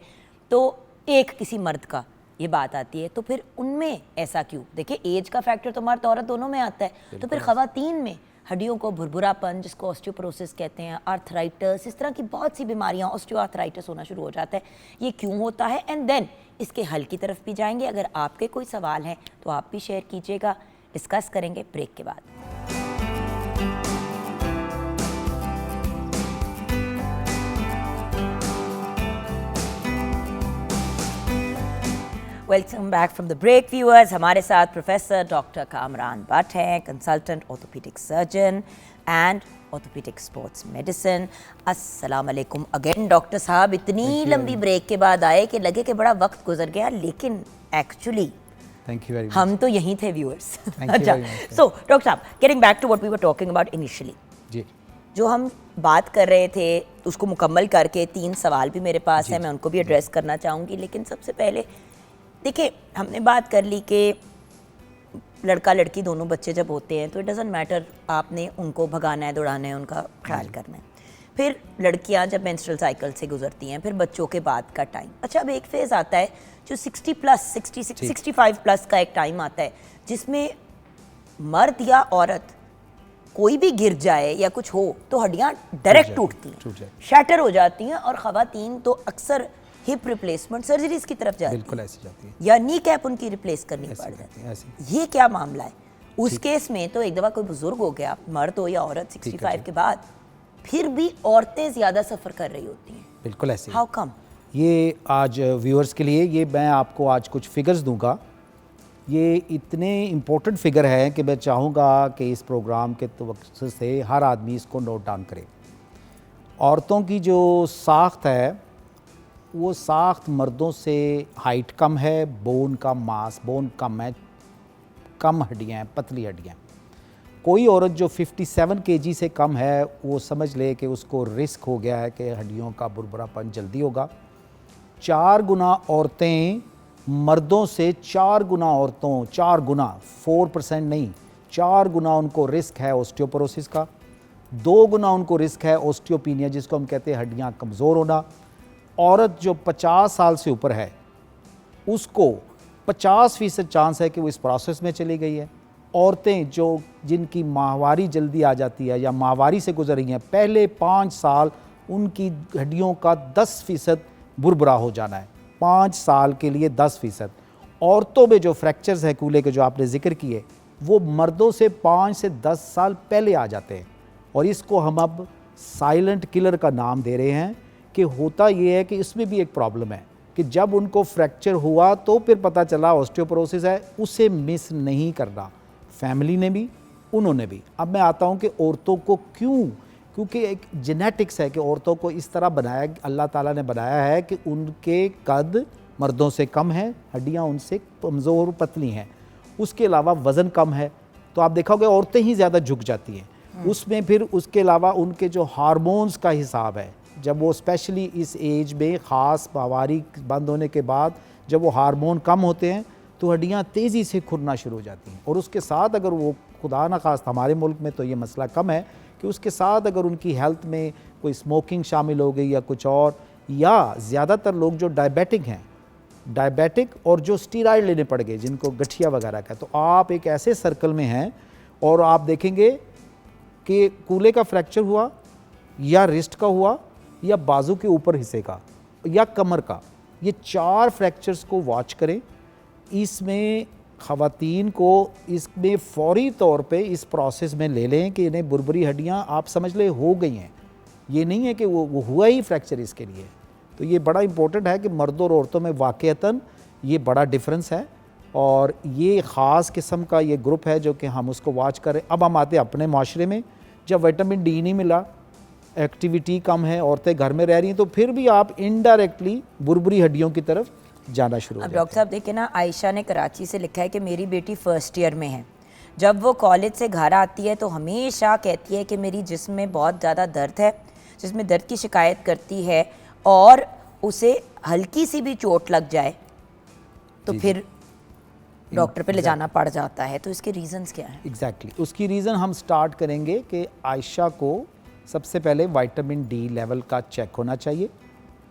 तो एक किसी मर्द का ये बात आती है। तो फिर उनमें ऐसा क्यों? देखिए, एज का फैक्टर तो मर्द औरत दोनों में आता है, तो फिर ख़वातीन में हड्डियों को भुरभुरापन, जिसको ऑस्टियोपोरोसिस कहते हैं, आर्थराइटिस, इस तरह की बहुत सी बीमारियां, ऑस्टियोआर्थराइटिस होना शुरू हो जाता है। ये क्यों होता है? एंड देन इसके हल की तरफ भी जाएंगे। अगर आपके कोई सवाल हैं तो आप भी शेयर कीजिएगा, डिस्कस करेंगे ब्रेक के बाद। Welcome back from the break viewers. हमारे साथ प्रोफेसर डॉक्टर कामरान भट्ट हैं, consultant orthopaedic surgeon and orthopaedic sports medicine. अस्सलाम वालेकुम अगेन डॉक्टर साहब। इतनी लंबी ब्रेक के बाद आए कि लगे कि बड़ा वक्त गुजर गया, लेकिन actually thank you very much, हम तो यहीं थे व्यूअर्स। अच्छा, सो डॉक्टर साहब, getting back to what we were talking about initially, जी जो हम बात कर रहे थे उसको मुकम्मल करके 3 सवाल भी मेरे पास हैं, मैं उनको भी एड्रेस करना चाहूँगी। लेकिन सबसे पहले देखिए, हमने बात कर ली कि लड़का लड़की दोनों बच्चे जब होते हैं तो इट डज़न्ट मैटर, आपने उनको भगाना है, दौड़ाना है, उनका ख्याल करना है। फिर लड़कियां जब मेंस्ट्रुअल साइकिल से गुजरती हैं, फिर बच्चों के बाद का टाइम। अच्छा, अब एक फेज़ आता है जो 65 प्लस का एक टाइम आता है, जिसमें मर्द या औरत कोई भी गिर जाए या कुछ हो तो हड्डियां डायरेक्ट टूटती टूट हैं, जाती। शैटर हो जाती हैं, और ख़वातीन तो अक्सर हिप रिप्लेसमेंट सर्जरीज की तरफ जाती बिल्कुल हैं ऐसी जाती है, या नी कैप उनकी रिप्लेस करनी ऐसी पड़ जाती जाती है, ऐसी। है। ये क्या मामला है? उस केस में तो एक दफ़ा कोई बुजुर्ग हो गया, मर्द हो या औरत, 65 के बाद, फिर भी औरतें ज़्यादा सफ़र कर रही होती हैं। बिल्कुल ऐसे। How come? ये आज व्यूअर्स के लिए ये मैं आपको आज कुछ फिगर्स दूंगा। ये इतने इम्पोर्टेंट फिगर है कि मैं चाहूँगा कि इस प्रोग्राम के तवज्जो से हर आदमी इसको नोट डाउन करे। औरतों की जो साख्त है वो साख्त मर्दों से हाइट कम है, बोन का मास, बोन कम है, कम हड्डियाँ हैं, पतली हड्डियाँ हैं। कोई औरत जो 57 केजी से कम है वो समझ ले कि उसको रिस्क हो गया है कि हड्डियों का बुरबुरापन जल्दी होगा। 4 गुना औरतें मर्दों से 4 गुना औरतों 4 गुना 4% नहीं 4 गुना उनको रिस्क है ऑस्टियोपोरोसिस का, 2 गुना उनको रिस्क है ऑस्टियोपीनिया जिसको हम कहते हैं हड्डियां कमज़ोर होना। औरत जो 50 साल से ऊपर है उसको 50% चांस है कि वो इस प्रोसेस में चली गई है। औरतें जो जिनकी माहवारी जल्दी आ जाती है या माहवारी से गुजर रही हैं, पहले 5 साल उनकी हड्डियों का 10% बुरबुरा हो जाना है, 5 साल के लिए 10%। औरतों में जो फ्रैक्चर्स है कूल्हे के जो आपने जिक्र किए वो मर्दों से 5 से 10 साल पहले आ जाते हैं, और इसको हम अब साइलेंट किलर का नाम दे रहे हैं। कि होता ये है कि इसमें भी एक प्रॉब्लम है कि जब उनको फ्रैक्चर हुआ तो फिर पता चला ऑस्टियोपोरोसिस है, उसे मिस नहीं करना, फैमिली ने भी उन्होंने भी। अब मैं आता हूँ कि औरतों को क्यों, क्योंकि एक जेनेटिक्स है कि औरतों को इस तरह बनाया, अल्लाह ताला ने बनाया है कि उनके कद मर्दों से कम है, हड्डियाँ उनसे कमज़ोर पतली हैं, उसके अलावा वज़न कम है। तो आप देखोगे औरतें ही ज़्यादा झुक जाती हैं। उसमें फिर उसके अलावा उनके जो हार्मोन्स का हिसाब है, जब वो स्पेशली इस एज में ख़ास माहवारी बंद होने के बाद जब वो हार्मोन कम होते हैं तो हड्डियाँ तेज़ी से खुरना शुरू हो जाती हैं। और उसके साथ अगर वो खुदा न खास्ता, हमारे मुल्क में तो ये मसला कम है कि उसके साथ अगर उनकी हेल्थ में कोई स्मोकिंग शामिल हो गई या कुछ और, या ज़्यादातर लोग जो डायबिटिक हैं, डायबिटिक और जो स्टीराइड लेने पड़ गए जिनको गठिया वगैरह का, तो आप एक ऐसे सर्कल में हैं और आप देखेंगे कि कूल्हे का फ्रैक्चर हुआ या रिस्ट का हुआ या बाजू के ऊपर हिस्से का या कमर का, ये 4 फ्रैक्चर्स को वॉच करें। इसमें ख़वातीन को इसमें फ़ौरी तौर पे इस प्रोसेस में ले लें कि इन्हें बुरबुरी हड्डियाँ आप समझ ले हो गई हैं, ये नहीं है कि वो हुआ ही फ्रैक्चर इसके लिए। तो ये बड़ा इम्पोर्टेंट है कि मर्दों और औरतों में वाक़ईतन ये बड़ा डिफरेंस है, और ये ख़ास किस्म का ये ग्रुप है जो कि हम उसको वॉच करें। अब हम आते हैं अपने माशरे में, जब विटामिन डी नहीं मिला, एक्टिविटी कम है, औरतें घर में रह रही हैं, तो फिर भी आप इनडायरेक्टली बुरबुरी हड्डियों की तरफ जाना शुरू हो अब जाते डॉक्टर साहब देखिए ना, आयशा ने कराची से लिखा है कि मेरी बेटी फर्स्ट ईयर में है, जब वो कॉलेज से घर आती है तो हमेशा कहती है कि मेरी जिस्म में बहुत ज़्यादा दर्द है, जिसमें दर्द की शिकायत करती है, और उसे हल्की सी भी चोट लग जाए तो फिर डॉक्टर पे ले जाना पड़ जाता है। तो इसके रीजंस क्या हैं? एग्जैक्टली उसकी रीज़न हम स्टार्ट करेंगे कि आयशा को सबसे पहले विटामिन डी लेवल का चेक होना चाहिए,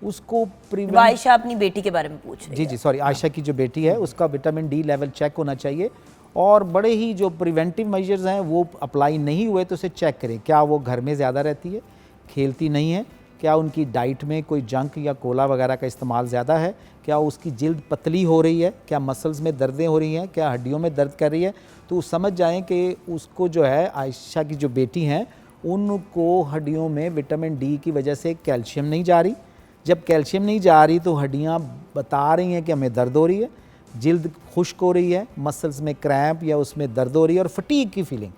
उसको वो आयशा अपनी बेटी के बारे में पूछ रही है। जी सॉरी, आयशा की जो बेटी है उसका विटामिन डी लेवल चेक होना चाहिए, और बड़े ही जो प्रिवेंटिव मेजर्स हैं वो अप्लाई नहीं हुए तो उसे चेक करें, क्या वो घर में ज़्यादा रहती है, खेलती नहीं है, क्या उनकी डाइट में कोई जंक या कोला वगैरह का इस्तेमाल ज़्यादा है, क्या उसकी जिल्द पतली हो रही है, क्या मसल्स में दर्दें हो रही हैं, क्या हड्डियों में दर्द कर रही है। तो समझ जाएं कि उसको जो है आयशा की जो बेटी हैं उनको हड्डियों में विटामिन डी की वजह से कैल्शियम नहीं जा रही। जब कैल्शियम नहीं जा रही तो हड्डियाँ बता रही हैं कि हमें दर्द हो रही है, जिल्द खुश्क हो रही है, मसल्स में क्रैम्प या उसमें दर्द हो रही है, और फटीग की फीलिंग।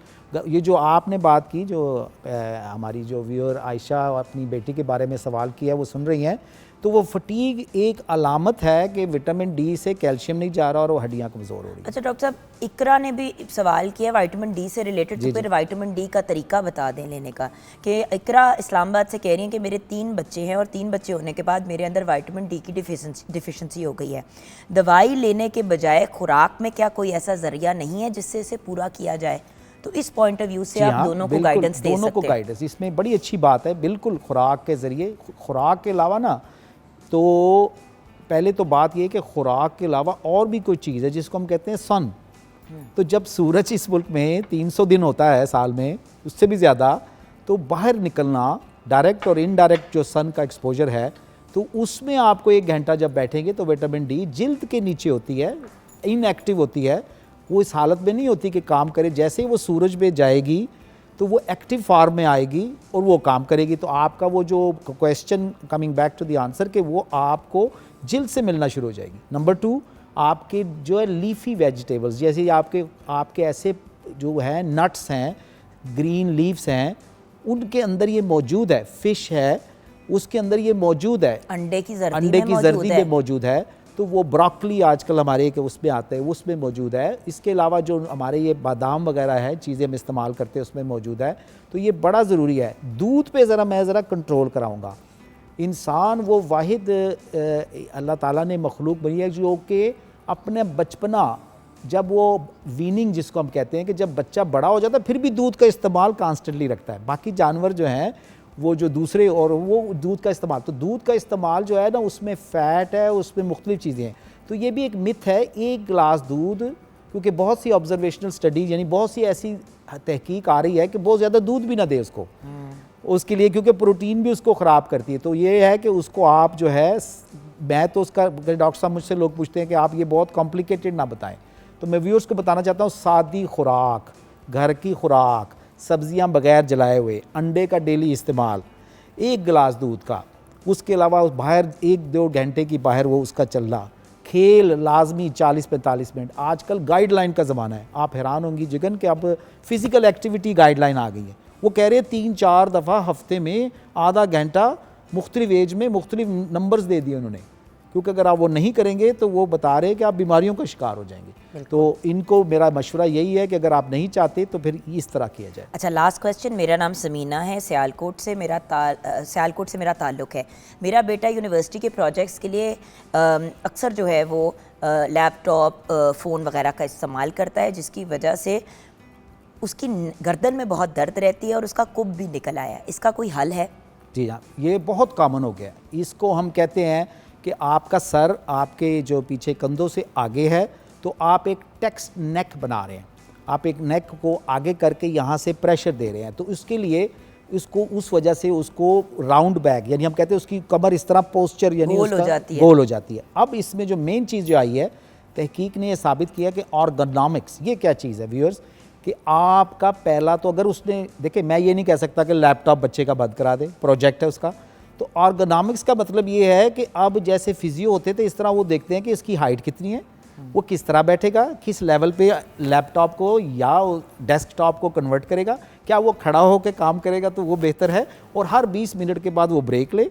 ये जो आपने बात की, जो हमारी जो व्यूअर आयशा अपनी बेटी के बारे में सवाल किया वो सुन रही हैं, तो वो फटीग एक अलामत है कि विटामिन डी से कैल्शियम नहीं जा रहा और वो हड्डियाँ कमज़ोर हो रही हैं। अच्छा डॉक्टर साहब, इकरा ने भी सवाल किया विटामिन डी से रिलेटेड, तो फिर विटामिन डी का तरीका बता दें लेने का। कि इकरा इस्लामाबाद से कह रही हैं कि मेरे 3 बच्चे हैं और 3 बच्चे होने के बाद मेरे अंदर विटामिन डी की डिफिशेंसी हो गई है, दवाई लेने के बजाय खुराक में क्या कोई ऐसा ज़रिया नहीं है जिससे इसे पूरा किया जाए? तो इस पॉइंट ऑफ व्यू से आप दोनों को गाइडेंस दे सकते हैं। दोनों को गाइडेंस, इसमें बड़ी अच्छी बात है, बिल्कुल खुराक के ज़रिए। खुराक के अलावा ना, तो पहले तो बात ये है कि खुराक के अलावा और भी कोई चीज़ है जिसको हम कहते हैं सन, तो जब सूरज इस मुल्क में 300 दिन होता है साल में, उससे भी ज़्यादा, तो बाहर निकलना डायरेक्ट और इनडायरेक्ट जो सन का एक्सपोजर है, तो उसमें आपको 1 घंटा जब बैठेंगे तो विटामिन डी जिल्द के नीचे होती है, इनएक्टिव होती है, वो इस हालत में नहीं होती कि काम करे। जैसे ही वो सूरज पे जाएगी तो वो एक्टिव फॉर्म में आएगी और वो काम करेगी। तो आपका वो जो question, coming back to the answer, कि वो आपको जिल्द से मिलना शुरू हो जाएगी। नंबर 2, आपके जो है लीफी वेजिटेबल्स, जैसे आपके ऐसे जो है नट्स हैं, ग्रीन लीव्स हैं, उनके अंदर ये मौजूद है। फिश है, उसके अंदर ये मौजूद है। अंडे की जर्दी में मौजूद है। तो वो ब्रोकली आजकल हमारे के उसमें आते हैं, उसमें मौजूद है। इसके अलावा जो हमारे ये बादाम वगैरह है, चीज़ें हम इस्तेमाल करते हैं, उसमें मौजूद है। तो ये बड़ा ज़रूरी है। दूध पे मैं ज़रा कंट्रोल कराऊंगा। इंसान वो वाहिद अल्लाह ताला ने मखलूक बनी है जो कि अपने बचपना, जब वो वीनिंग जिसको हम कहते हैं, कि जब बच्चा बड़ा हो जाता है फिर भी दूध का इस्तेमाल कॉन्स्टेंटली रखता है। बाकी जानवर जो हैं वो जो दूसरे, और वो दूध का इस्तेमाल, तो दूध का इस्तेमाल जो है ना, उसमें फ़ैट है, उसमें मुख्तलिफ चीज़ें हैं। तो ये भी एक मिथ है, 1 गिलास दूध, क्योंकि बहुत सी ऑब्जर्वेशनल स्टडीज़, यानी बहुत सी ऐसी तहकीक आ रही है कि बहुत ज़्यादा दूध भी ना दे उसके लिए, क्योंकि प्रोटीन भी उसको ख़राब करती है। तो ये है कि उसको आप जो है, मैं तो उसका, डॉक्टर साहब मुझसे लोग पूछते हैं कि आप ये बहुत कॉम्प्लिकेटेड ना बताएं, तो मैं व्यूअर्स को बताना चाहता हूँ, सादी खुराक, घर की खुराक, सब्जियां बगैर जलाए हुए, अंडे का डेली इस्तेमाल, 1 गिलास दूध का, उसके अलावा बाहर 1-2 घंटे की बाहर वो उसका चलना, खेल लाजमी 40-45 मिनट। आजकल गाइडलाइन का ज़माना है, आप हैरान होंगी जिगन कि अब फिज़िकल एक्टिविटी गाइडलाइन आ गई है। वो कह रहे हैं 3-4 दफ़ा हफ्ते में आधा घंटा, मुख्तलिफ एज में मुख्तलिफ नंबर्स दे दिए उन्होंने, क्योंकि अगर आप वो नहीं करेंगे तो वो बता रहे हैं कि आप बीमारियों का शिकार हो जाएंगे। तो इनको मेरा मशवरा यही है कि अगर आप नहीं चाहते तो फिर इस तरह किया जाए। अच्छा, लास्ट क्वेश्चन। मेरा नाम समीना है, सियालकोट से मेरा ताल्लुक़ है। मेरा बेटा यूनिवर्सिटी के प्रोजेक्ट्स के लिए अक्सर जो है वो लैपटॉप, फ़ोन वगैरह का इस्तेमाल करता है, जिसकी वजह से उसकी गर्दन में बहुत दर्द रहती है और उसका कुब भी निकल आया है। इसका कोई हल है? जी हाँ, ये बहुत कॉमन हो गया। इसको हम कहते हैं कि आपका सर आपके जो पीछे कंधों से आगे है, तो आप एक टेक्स्ट नेक बना रहे हैं, आप एक नेक को आगे करके यहाँ से प्रेशर दे रहे हैं। तो उसके लिए उसको, उस वजह से उसको राउंड बैक, यानी हम कहते हैं उसकी कमर इस तरह पोस्चर, यानी गोल हो जाती है। अब इसमें जो मेन चीज़ जो आई है, तहकीक ने यह साबित किया कि ऑर्गोनॉमिक्स, ये क्या चीज़ है व्यूअर्स, कि आपका पहला तो, अगर उसने, देखिए मैं ये नहीं कह सकता कि लैपटॉप बच्चे का बंद करा दे, प्रोजेक्ट है उसका। तो ऑर्गोनॉमिक्स का मतलब ये है कि अब जैसे फिजियो होते थे, इस तरह वो देखते हैं कि इसकी हाइट कितनी है, वो किस तरह बैठेगा, किस लेवल पे लैपटॉप को या डेस्कटॉप को कन्वर्ट करेगा, क्या वो खड़ा होकर काम करेगा तो वो बेहतर है। और हर 20 मिनट के बाद वो ब्रेक ले,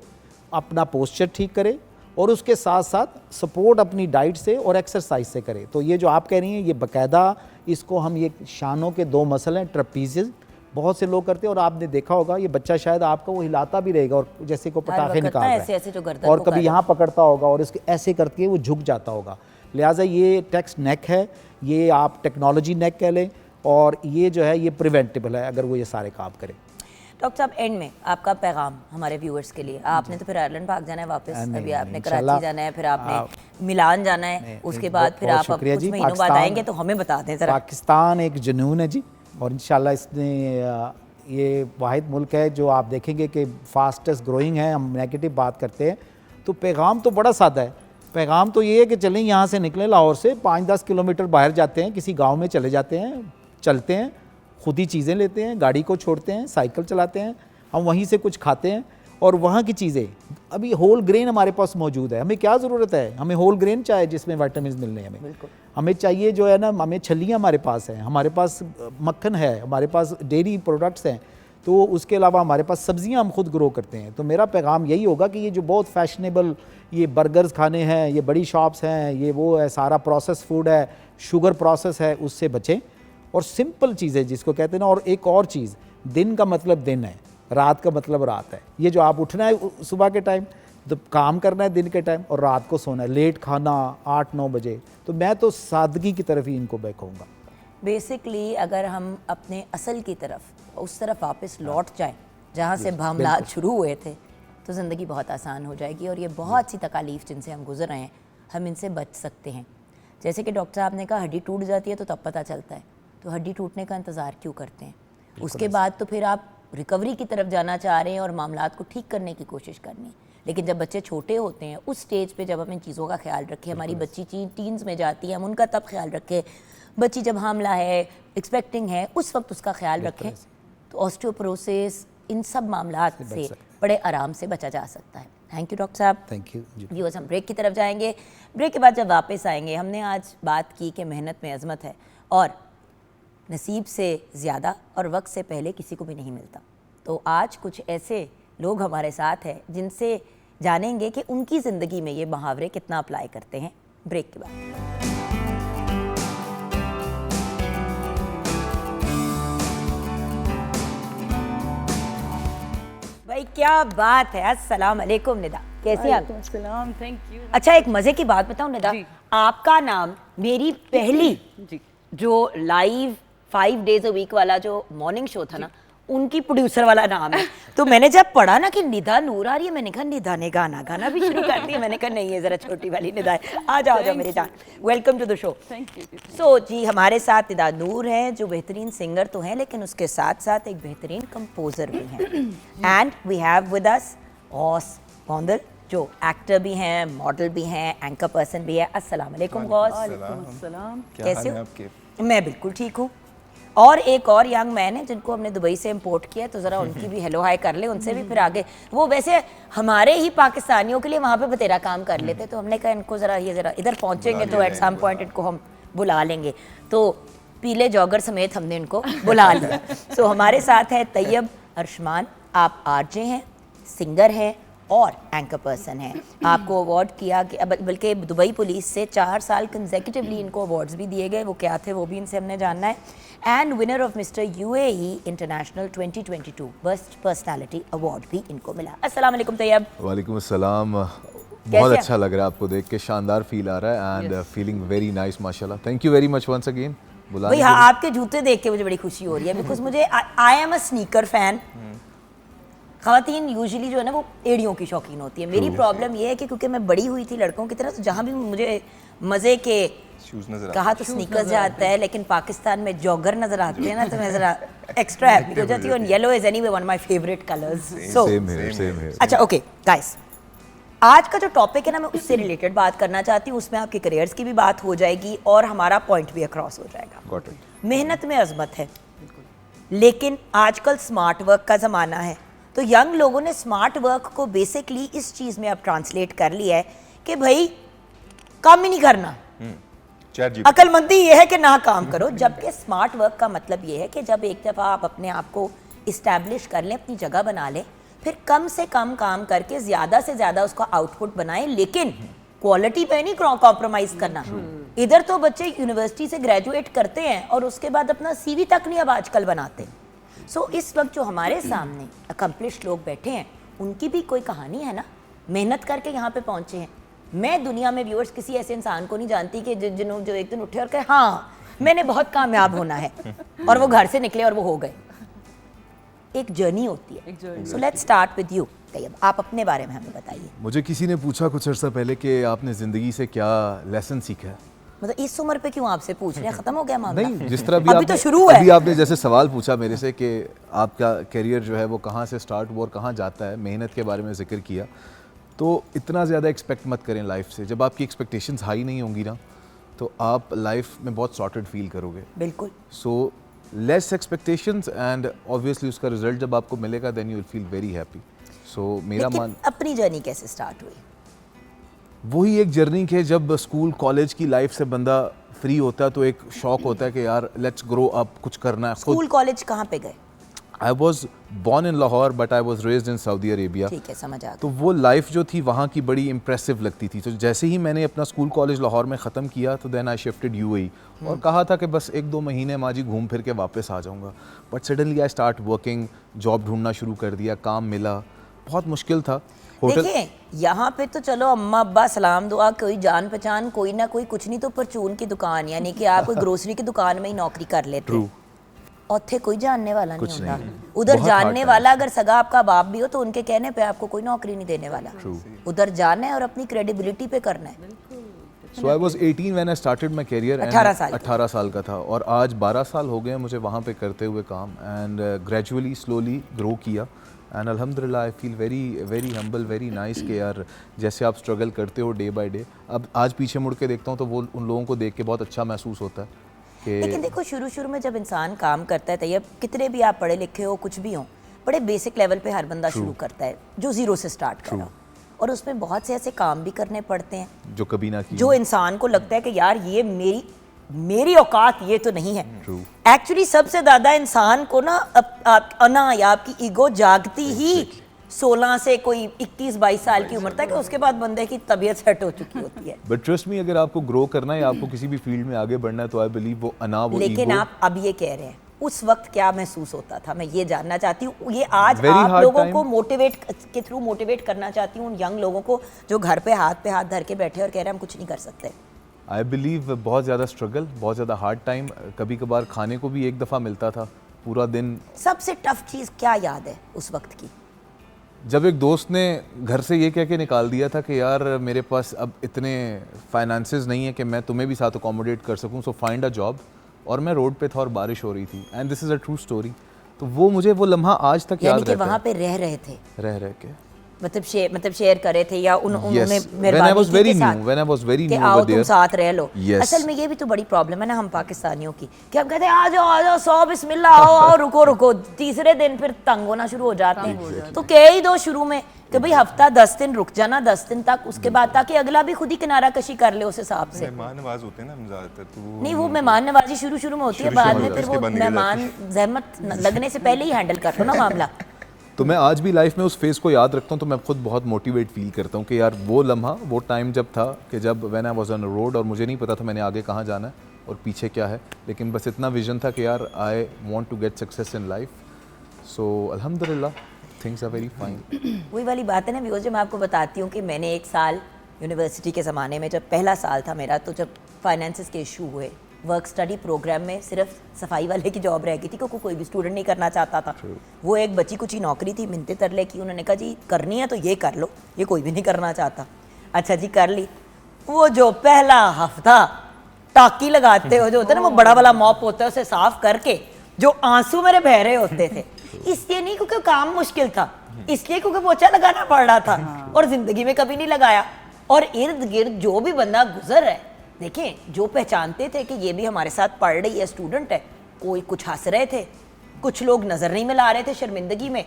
अपना पोस्चर ठीक करे, और उसके साथ साथ सपोर्ट अपनी डाइट से और एक्सरसाइज से करे। तो ये जो आप कह रही हैं, ये बाकायदा, इसको हम, ये शानों के 2 मसल हैं, ट्रपीजेस, बहुत से लोग करते हैं। और आपने देखा होगा, ये बच्चा शायद आपका वो हिलाता भी रहेगा, और जैसे को पटाखे निकाल रहा है, ऐसे जो गर्दन और कभी यहाँ पकड़ता होगा और इसके ऐसे करके वो झुक जाता होगा। लिहाजा ये टेक्स्ट नेक है, ये आप टेक्नोलॉजी नेक कह लें, और ये जो है ये प्रिवेंटेबल है अगर वो ये सारे काम करे। डॉक्टर साहब, एंड में आपका पैगाम हमारे व्यूअर्स के लिए। आपने तो फिर आयरलैंड भाग जाना है वापस, अभी आपने कराची जाना है, फिर आपने मिलान जाना है, उसके बाद फिर आप कुछ महीनों बाद आएंगे, तो हमें बता दें ज़रा। पाकिस्तान एक जुनून है जी, और इंशाल्लाह इसने, ये वाहिद मुल्क है जो आप देखेंगे कि फास्टेस्ट ग्रोइंग है। हम नेगेटिव बात करते हैं, तो पैगाम तो बड़ा सादा है। पैगाम तो ये है कि चलें, यहाँ से निकलें, लाहौर से 5-10 किलोमीटर बाहर जाते हैं, किसी गांव में चले जाते हैं, चलते हैं, खुद ही चीज़ें लेते हैं, गाड़ी को छोड़ते हैं, साइकिल चलाते हैं, हम वहीं से कुछ खाते हैं, और वहाँ की चीज़ें, अभी होल ग्रेन हमारे पास मौजूद है। हमें क्या ज़रूरत है, हमें होल ग्रेन चाहिए जिसमें विटामिन मिलने हैं हमें। हमें चाहिए जो है ना, हमें छलियाँ हमारे पास हैं, हमारे पास मक्खन है, हमारे पास डेयरी प्रोडक्ट्स हैं, तो उसके अलावा हमारे पास सब्जियां हम खुद ग्रो करते हैं। तो मेरा पैगाम यही होगा कि ये जो बहुत फैशनेबल ये बर्गर्स खाने हैं, ये बड़ी शॉप्स हैं, ये वो है, सारा प्रोसेस फूड है, शुगर प्रोसेस है, उससे बचें, और सिंपल चीज़ें जिसको कहते हैं ना। और एक और चीज़, दिन का मतलब दिन है, रात का मतलब रात है। ये जो आप उठना है सुबह के टाइम, तो काम करना है दिन के टाइम, और रात को सोना है, लेट खाना 8-9 बजे। तो मैं तो सादगी की तरफ ही इनको मैं कहूँगा। बेसिकली अगर हम अपने असल की तरफ, उस तरफ वापस लौट जाएं जहाँ से मामलात शुरू हुए थे, तो ज़िंदगी बहुत आसान हो जाएगी, और ये बहुत सी तकालीफ जिनसे हम गुजर रहे हैं, हम इनसे बच सकते हैं। जैसे कि डॉक्टर साहब ने कहा हड्डी टूट जाती है तो तब पता चलता है, तो हड्डी टूटने का इंतज़ार क्यों करते हैं? उसके बाद तो फिर आप रिकवरी की तरफ जाना चाह रहे हैं और मामलात को ठीक करने की कोशिश करनी है। लेकिन जब बच्चे छोटे होते हैं उस स्टेज पे जब हम इन चीज़ों का ख्याल रखें, हमारी बच्ची टीन्स में जाती है, हम उनका तब ख्याल रखें, बच्ची जब हामला है, एक्सपेक्टिंग है, उस वक्त उसका ख्याल रखें, तो ऑस्टियोपोरोसिस इन सब मामलात से बड़े आराम से बचा जा सकता है। थैंक यू डॉक्टर साहब। Thank you. व्यूअर्स, हम ब्रेक की तरफ जाएंगे। ब्रेक के बाद जब वापस आएंगे, हमने आज बात की कि मेहनत में अजमत है और नसीब से ज़्यादा और वक्त से पहले किसी को भी नहीं मिलता। तो आज कुछ ऐसे लोग हमारे साथ हैं जिनसे जानेंगे कि उनकी ज़िंदगी में ये मुहावरे कितना अप्लाई करते हैं। ब्रेक के बाद भाई क्या बात है। अस्सलाम वालेकुम निदा, कैसी हैं आप? सलाम, थैंक यू। अच्छा, एक मजे की बात बताऊं निदा, आपका नाम मेरी पहली जो लाइव 5 days a week वाला जो मॉर्निंग शो था ना, उनकी प्रोड्यूसर वाला नाम है। तो मैंने जब पढ़ा ना कि निदा नूर आ रही है, मैंने कहा निदा ने गाना भी शुरू कर दिया। मैंने कहा नहीं, ये जरा छोटी वाली निदा है। आ जाओ मेरी जान, welcome to the show. Thank you. So जी, हमारे साथ निदा नूर हैं जो बेहतरीन सिंगर तो हैं, लेकिन उसके साथ साथ एक बेहतरीन कंपोजर भी हैं। And we have with us Ghaus Gondal जो एक्टर भी हैं, मॉडल भी हैं, एंकर पर्सन भी है। अस्सलाम वालेकुम गौस। सलाम। कैसे हो? मैं बिल्कुल ठीक हूँ। और एक और यंग मैन है जिनको हमने दुबई से इंपोर्ट किया, तो ज़रा उनकी भी हेलो हाय कर ले, उनसे भी फिर आगे। वो वैसे हमारे ही पाकिस्तानियों के लिए वहाँ पे बतेरा काम कर लेते, तो हमने कहा इनको ज़रा इधर पहुँचेंगे तो एट सम पॉइंट इनको हम बुला लेंगे। तो पीले जॉगर समेत हमने इनको बुला लिया। सो हमारे साथ है तैयब अरशमान। आप आरजे हैं, सिंगर हैं और एंकर पर्सन है। आपको अवार्ड किया गया, बल्कि दुबई पुलिस से 4 साल कंसेक्यूटिवली इनको अवार्ड्स भी दिए गए। वो क्या थे वो भी इनसे हमने जानना है। And winner of mister UAE international 2022 best personality award भी इनको मिला। अस्सलाम वालेकुम तैयब। वालेकुम अस्सलाम। बहुत अच्छा लग रहा है आपको देख के, शानदार फील आ रहा है एंड फीलिंग वेरी नाइस माशाल्लाह। Thank you very much once again बुलाने के लिए। हाँ, आपके जूते देख के मुझे बड़ी खुशी हो रही है, बिकॉज मुझे I am a sneaker fan. ख़वातीन यूजुअली जो है ना वो एड़ियों की शौकीन होती है। मेरी प्रॉब्लम ये है कि क्योंकि मैं बड़ी हुई थी लड़कों की तरह, तो जहाँ भी मुझे मज़े के कहा तो स्नीकर्स जाता है, लेकिन पाकिस्तान में जॉगर नज़र आते हैं ना, तो मैं ज़रा एक्स्ट्रा हैप्पी हो जाती हूँ। Yellow is anyway one of my favourite colours. So same है। अच्छा, ओके गाइस, आज का जो टॉपिक है ना, मैं उससे रिलेटेड बात करना चाहती हूँ। उसमें आपके करियर्स की भी बात हो जाएगी और हमारा पॉइंट भी अक्रॉस हो जाएगा। मेहनत में अजमत है, लेकिन आजकल स्मार्ट वर्क का ज़माना है, तो यंग लोगों ने स्मार्ट वर्क को बेसिकली इस चीज़ में अब ट्रांसलेट कर लिया है कि भाई काम ही नहीं करना, अक्लमंदी ये है कि ना काम करो। जबकि स्मार्ट वर्क का मतलब ये है कि जब एक दफ़ा आप अपने आप को इस्टेब्लिश कर लें, अपनी जगह बना लें, फिर कम से कम काम करके ज़्यादा से ज़्यादा उसका आउटपुट बनाएं, लेकिन क्वालिटी पे नहीं कॉम्प्रोमाइज़ करना। इधर तो बच्चे यूनिवर्सिटी से ग्रेजुएट करते हैं और उसके बाद अपना CV तक नहीं अब आजकल बनाते। सो इस वक्त जो हमारे सामने अकम्पलिश्ड लोग बैठे हैं, उनकी भी कोई कहानी है ना, मेहनत करके यहाँ पे पहुँचे हैं। मैं दुनिया में व्यूअर्स किसी ऐसे इंसान को नहीं जानती कि जो एक दिन उठे और कहे हाँ मैंने बहुत कामयाब होना है, और वो घर से निकले और वो हो गए। एक जर्नी होती है। So let's start with you Tayyab, आप अपने बारे में हमें बताइए। मुझे किसी ने पूछा कुछ अर्सा पहले कि आपने ज़िंदगी से क्या लेसन सीखा है। मतलब इस उम्र पे क्यों आपसे पूछ रहे हैं, खत्म हो गया मामला? नहीं, जिस तरह भी अभी तो शुरू है। अभी आपने जैसे सवाल पूछा मेरे से कि आपका करियर जो है वो कहाँ से स्टार्ट हुआ और कहाँ जाता है, मेहनत के बारे में जिक्र किया, तो इतना ज़्यादा एक्सपेक्ट मत करें लाइफ से। जब आपकी एक्सपेक्टेशंस हाई नहीं होंगी ना, तो आप लाइफ में बहुत सॉर्टेड फील करोगे। बिल्कुल। So less expectations and obviously उसका रिजल्ट जब आपको मिलेगा then you will feel very happy. So मेरा मान अपनी जर्नी कैसे स्टार्ट हुई? वही एक जर्नी के, जब स्कूल कॉलेज की लाइफ से बंदा फ्री होता है तो एक शौक होता है कि यार लेट्स ग्रो अप, कुछ करना है। स्कूल कॉलेज कहाँ पे गए? I was born in Lahore but I was raised in Saudi Arabia. ठीक है, समझ आ गया। तो वो लाइफ जो थी वहाँ की बड़ी इम्प्रेसिव लगती थी। तो जैसे ही मैंने अपना स्कूल कॉलेज लाहौर में ख़त्म किया तो देन आई शिफ्टेड UAE और कहा था कि बस 1-2 महीने माजी घूम फिर के वापस आ जाऊँगा। But suddenly I start working, job ढूंढना शुरू कर दिया, काम मिला, बहुत मुश्किल था। देखिए, यहाँ पे तो चलो अम्मा अब्बा सलाम दुआ, कोई जान पहचान, कोई ना कोई, कुछ नहीं तो परचून की दुकान, यानी कि आप कोई ग्रोसरी की दुकान में ही नौकरी कर लेते हैं। और थे कोई जानने वाला नहीं होता। उधर जानने वाला अगर सगा आपका बाप भी हो तो उनके कहने पे आपको कोई नौकरी नहीं देने वाला। उधर जाना है और अपनी क्रेडिबिलिटी पे करना है। So I was 18 when I started my career. 18 साल का था और आज 12 साल हो गए हैं मुझे वहाँ पे करते हुए काम, एंड ग्रेजुअली स्लोली ग्रो किया, एंड अल्हम्दुलिल्लाह I feel very very humble, very nice कि यार जैसे आप स्ट्रगल करते हो डे बाय डे, अब आज पीछे मुड़ के देखता हूँ तो वो उन लोगों को देख के बहुत अच्छा महसूस होता है कि लेकिन देखो शुरू में जब इंसान काम करता है तैयब, कितने भी आप पढ़े लिखे हो कुछ भी हो, बड़े बेसिक लेवल पे हर बंदा शुरू करता है जो जीरो से स्टार्ट कर रहा हो, और उसमें बहुत से ऐसे काम भी करने पड़ते हैं जो कभी ना किए, जो इंसान को लगता है कि यार ये मेरी औकात ये तो नहीं है। एक्चुअली सबसे ज़्यादा इंसान को ना अना या आपकी ईगो जागती ही 16 से कोई 21-22 साल की उम्र तक है, उसके बाद बंदे की तबीयत सेट हो चुकी होती है। बट ट्रस्ट मी, अगर आपको ग्रो करना है या आपको किसी भी फील्ड में आगे बढ़ना है तो आई बिलीव वो अना, वो लेकिन ego, आप अब ये कह रहे हैं, उस वक्त क्या महसूस होता था, मैं ये जानना चाहती हूँ। ये आज Very आप hard लोगों time. को मोटिवेट के थ्रू मोटिवेट करना चाहती हूँ, उन यंग लोगों को जो घर पे हाथ धर के बैठे और कह रहे हैं हम कुछ नहीं कर सकते। आई बिलीव बहुत ज़्यादा स्ट्रगल, बहुत ज़्यादा हार्ड टाइम, कभी कभार खाने को भी एक दफ़ा मिलता था पूरा दिन। सबसे टफ चीज़ क्या याद है उस वक्त की? जब एक दोस्त ने घर से ये कह के निकाल दिया था कि यार मेरे पास अब इतने फाइनेंसेस नहीं है कि मैं तुम्हें भी साथ अकोमोडेट कर सकूं, सो फाइंड अ जॉब, और मैं रोड पे था और बारिश हो रही थी, and this is a true story. तो वो मुझे वो लम्हा आज तक याद रहता है। वहाँ पे रह रहे थे, रह के मतलब शेयर करे थे या उन्होंने when I was very new आओ over तुम there, साथ रह लो। Yes. असल में ये भी तो बड़ी प्रॉब्लम है ना हम पाकिस्तानियों की कि हम कहते हैं आ जाओ सौ बिस्मिल्लाह, आओ रुको, तीसरे दिन फिर तंग होना शुरू हो जाते हैं। तो कह ही दो शुरू में कि भाई हफ्ता 10 दिन रुक जाना, 10 दिन तक, उसके बाद ताकि अगला भी खुद ही किनारा कशी कर ले उस हिसाब से। मेहमान नवाज होते हैं ना ज़्यादातर, तो नहीं, वो मेहमान नवाजी शुरू में होती है, बाद में फिर वो मेहमान जहमत लगने से पहले ही हैंडल कर लो ना मामला। तो मैं आज भी लाइफ में उस फेज़ को याद रखता हूँ, तो मैं खुद बहुत मोटिवेट फील करता हूँ कि यार वो लम्हा, वो टाइम जब था कि जब when I was on road और मुझे नहीं पता था मैंने आगे कहाँ जाना है और पीछे क्या है, लेकिन बस इतना विजन था कि यार I want to get success in life. So अल्हम्दुलिल्लाह थिंग्स आर वेरी फाइन। वही वाली बात है ना व्यूअर्स, जो मैं आपको बताती हूँ कि मैंने एक साल यूनिवर्सिटी के ज़माने में, जब पहला साल था मेरा, तो जब फाइनेंसेस के इशू हुए, वर्क स्टडी प्रोग्राम में सिर्फ सफाई वाले की जॉब रह गई थी क्योंकि कोई भी स्टूडेंट नहीं करना चाहता था। वो एक बची कुची नौकरी थी, मिन्नतें तरले की, उन्होंने कहा जी करनी है तो ये कर लो, ये कोई भी नहीं करना चाहता। अच्छा जी कर ली। वो जो पहला हफ्ता टाकी लगाते हो, जो होता है ना वो बड़ा वाला मॉप होता है, उसे साफ करके जो आंसू मेरे बह रहे होते थे, इसलिए नहीं क्योंकि काम मुश्किल था, इसलिए क्योंकि पोछा लगाना पड़ रहा था और जिंदगी में कभी नहीं लगाया। और इर्द गिर्द जो भी बंदा गुजर रहा है, देखें, जो पहचानते थे कि ये भी हमारे साथ पढ़ रही है, स्टूडेंट है, कोई कुछ हंस रहे थे, कुछ लोग नज़र नहीं मिला रहे थे शर्मिंदगी में,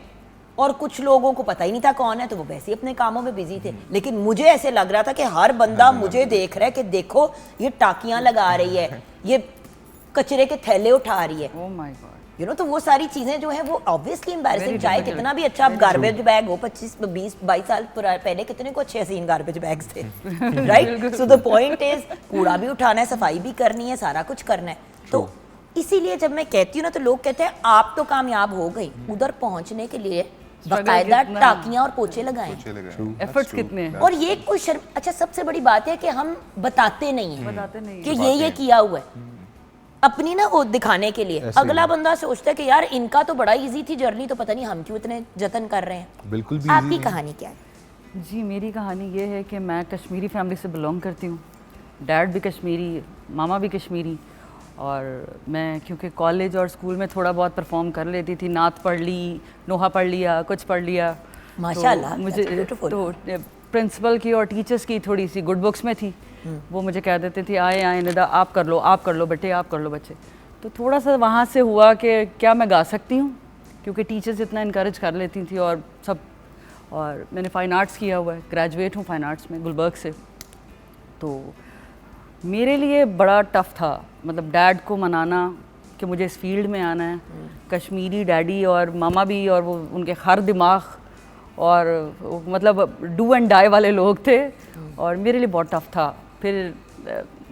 और कुछ लोगों को पता ही नहीं था कौन है, तो वो वैसे ही अपने कामों में बिजी थे। लेकिन मुझे ऐसे लग रहा था कि हर बंदा मुझे देख रहा है कि देखो ये टाकियाँ लगा रही है, ये कचरे के थैले उठा रही है, Oh my God. You know. तो वो सारी चीज़ें जो हैं वो ऑब्वियसली एम्बैरेसिंग, चाहे कितना भी अच्छा आप गार्बेज बैग हो, 25-22 साल पहले कितने को अच्छे हसीन गार्बेज बैग्स थे, right? So the point is कूड़ा भी उठाना है, सफाई भी करनी है, सारा कुछ करना है। तो इसीलिए जब मैं कहती हूँ ना, तो लोग कहते हैं आप तो कामयाब हो गई, उधर पहुँचने के लिए बाकायदा कितना- टाकियाँ और पोछे लगाएं, एफर्ट्स कितने हैं? और ये कोई शर्म। अच्छा, सबसे बड़ी बात है कि हम बताते नहीं हैं बताते नहीं कि ये किया हुआ है, अपनी ना वो दिखाने के लिए। अगला बंदा सोचता है कि यार इनका तो बड़ा इजी थी जर्नी, तो पता नहीं हम क्यों इतने जतन कर रहे हैं। बिल्कुल भी आपकी easy नहीं। कहानी क्या है? जी, मेरी कहानी ये है कि मैं कश्मीरी फैमिली से बिलोंग करती हूँ। डैड भी कश्मीरी, मामा भी कश्मीरी, और मैं क्योंकि कॉलेज और स्कूल में थोड़ा बहुत परफॉर्म कर लेती थी, नात पढ़ ली, नोहा पढ़ लिया, कुछ पढ़ लिया, माशाल्लाह, तो मुझे that's beautiful. तो प्रिंसिपल की और टीचर्स की थोड़ी सी गुड बुक्स में थी। वो मुझे कह देते थे आए निदा आप कर लो बेटे, आप कर लो बच्चे। तो थोड़ा सा वहाँ से हुआ कि क्या मैं गा सकती हूँ, क्योंकि टीचर्स इतना इनकरेज कर लेती थी और सब। और मैंने फ़ाइन आर्ट्स किया हुआ है, ग्रेजुएट हूँ फ़ाइन आर्ट्स में गुलबर्ग से। तो मेरे लिए बड़ा टफ़ था, मतलब डैड को मनाना कि मुझे इस फील्ड में आना है। कश्मीरी डैडी और मामा भी, और वो उनके हर दिमाग, और मतलब डू एंड डाई वाले लोग थे, और मेरे लिए बहुत टफ़ था। फिर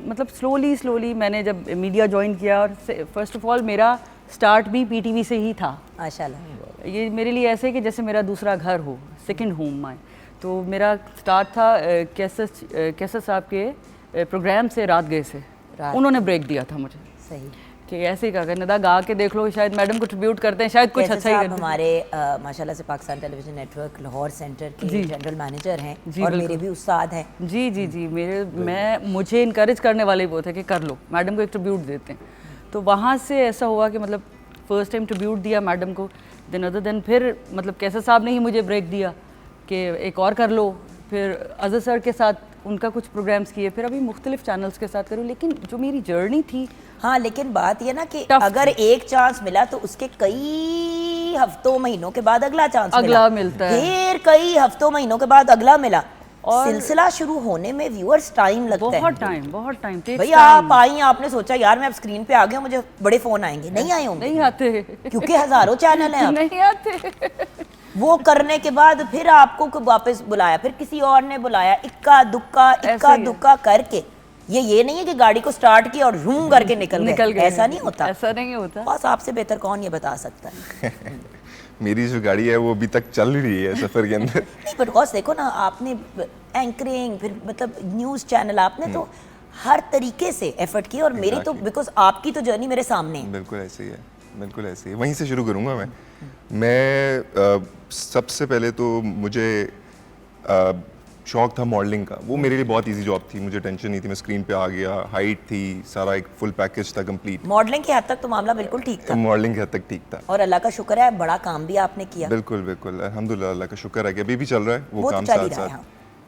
मतलब स्लोली मैंने जब मीडिया ज्वाइन किया, और फर्स्ट ऑफ ऑल मेरा स्टार्ट भी पीटीवी से ही था। माशाल्लाह। ये मेरे लिए ऐसे कि जैसे मेरा दूसरा घर हो, सेकंड होम माय। तो मेरा स्टार्ट था कैसर साहब के प्रोग्राम से, रात गए से, उन्होंने ब्रेक दिया था मुझे। सही। कि ऐसे ही कहा निदा गा के देख लो, शायद मैडम कंट्रीब्यूट करते हैं, शायद कुछ कैसे अच्छा ही साहब करते हैं। हमारे माशाल्लाह से Pakistan television network Lahore centre के जी। जनरल मैनेजर हैं जी, और बिल्कुल। मेरे भी उस्ताद हैं। जी जी जी, मुझे इनकरेज करने वाले ही वो थे कि कर लो, मैडम को एक ट्रिब्यूट देते हैं। तो वहाँ से ऐसा हुआ कि मतलब फर्स्ट टाइम ट्रिब्यूट दिया मैडम को, दिन अदर दिन फिर मतलब कैसा साहब ने ही मुझे ब्रेक दिया कि एक और कर लो, फिर अजहर सर के साथ उनका कुछ प्रोग्राम्स किए, फिर अभी मुख्तलिफ चैनल्स के साथ करूँ। लेकिन जो मेरी जर्नी थी, हाँ, लेकिन बात ये ना कि Tough अगर एक चांस मिला तो उसके कई हफ्तों महीनों के बाद अगला चांस अगला मिलता है। फिर कई हफ्तों महीनों के बाद अगला मिला और सिलसिला शुरू होने में व्यूअर्स टाइम लगता है। बहुत टाइम भाई आप आई, आपने सोचा यार मैं अब स्क्रीन पे आ गया, मुझे बड़े फोन आएंगे, नहीं आए होंगे नहीं आते, क्योंकि हजारों चैनल हैं अब। नहीं आते। वो करने के बाद फिर आपको वापस बुलाया, फिर किसी और ने बुलाया, इक्का दुक्का करके। ये नहीं है कि गाड़ी को स्टार्ट किया और रूम करके निकल गए, ऐसा नहीं होता। ऐसा नहीं होता। बस आपसे बेहतर कौन ये बता सकता है। मेरी जो गाड़ी है वो अभी तक चल रही है सफर के अंदर। नहीं बट बॉस देखो ना, आपने एंकरिंग, फिर मतलब न्यूज़ चैनल, आपने तो हर तरीके से एफर्ट किया और मेरी तो बिकॉज आपकी तो जर्नी मेरे सामने है। बिल्कुल ऐसे ही है, बिल्कुल ऐसे ही। वहीं से शुरू करूँगा मैं सबसे पहले तो मुझे शौक था मॉडलिंग का। वो मेरे लिए बहुत इजी जॉब थी, मुझे टेंशन नहीं थी, मैं स्क्रीन पे आ गया, हाइट थी, सारा एक फुल पैकेज था कंप्लीट। मॉडलिंग के हद तक तो मामला बिल्कुल ठीक था मॉडलिंग के हद तक ठीक था। और अल्लाह का शुक्र है बड़ा काम भी आपने किया। बिल्कुल बिल्कुल, अल्हम्दुलिल्लाह, अल्लाह का शुक्र है कि अभी भी चल रहा है वो वो तो काम चल ही साथ रहा है, साथ। हाँ।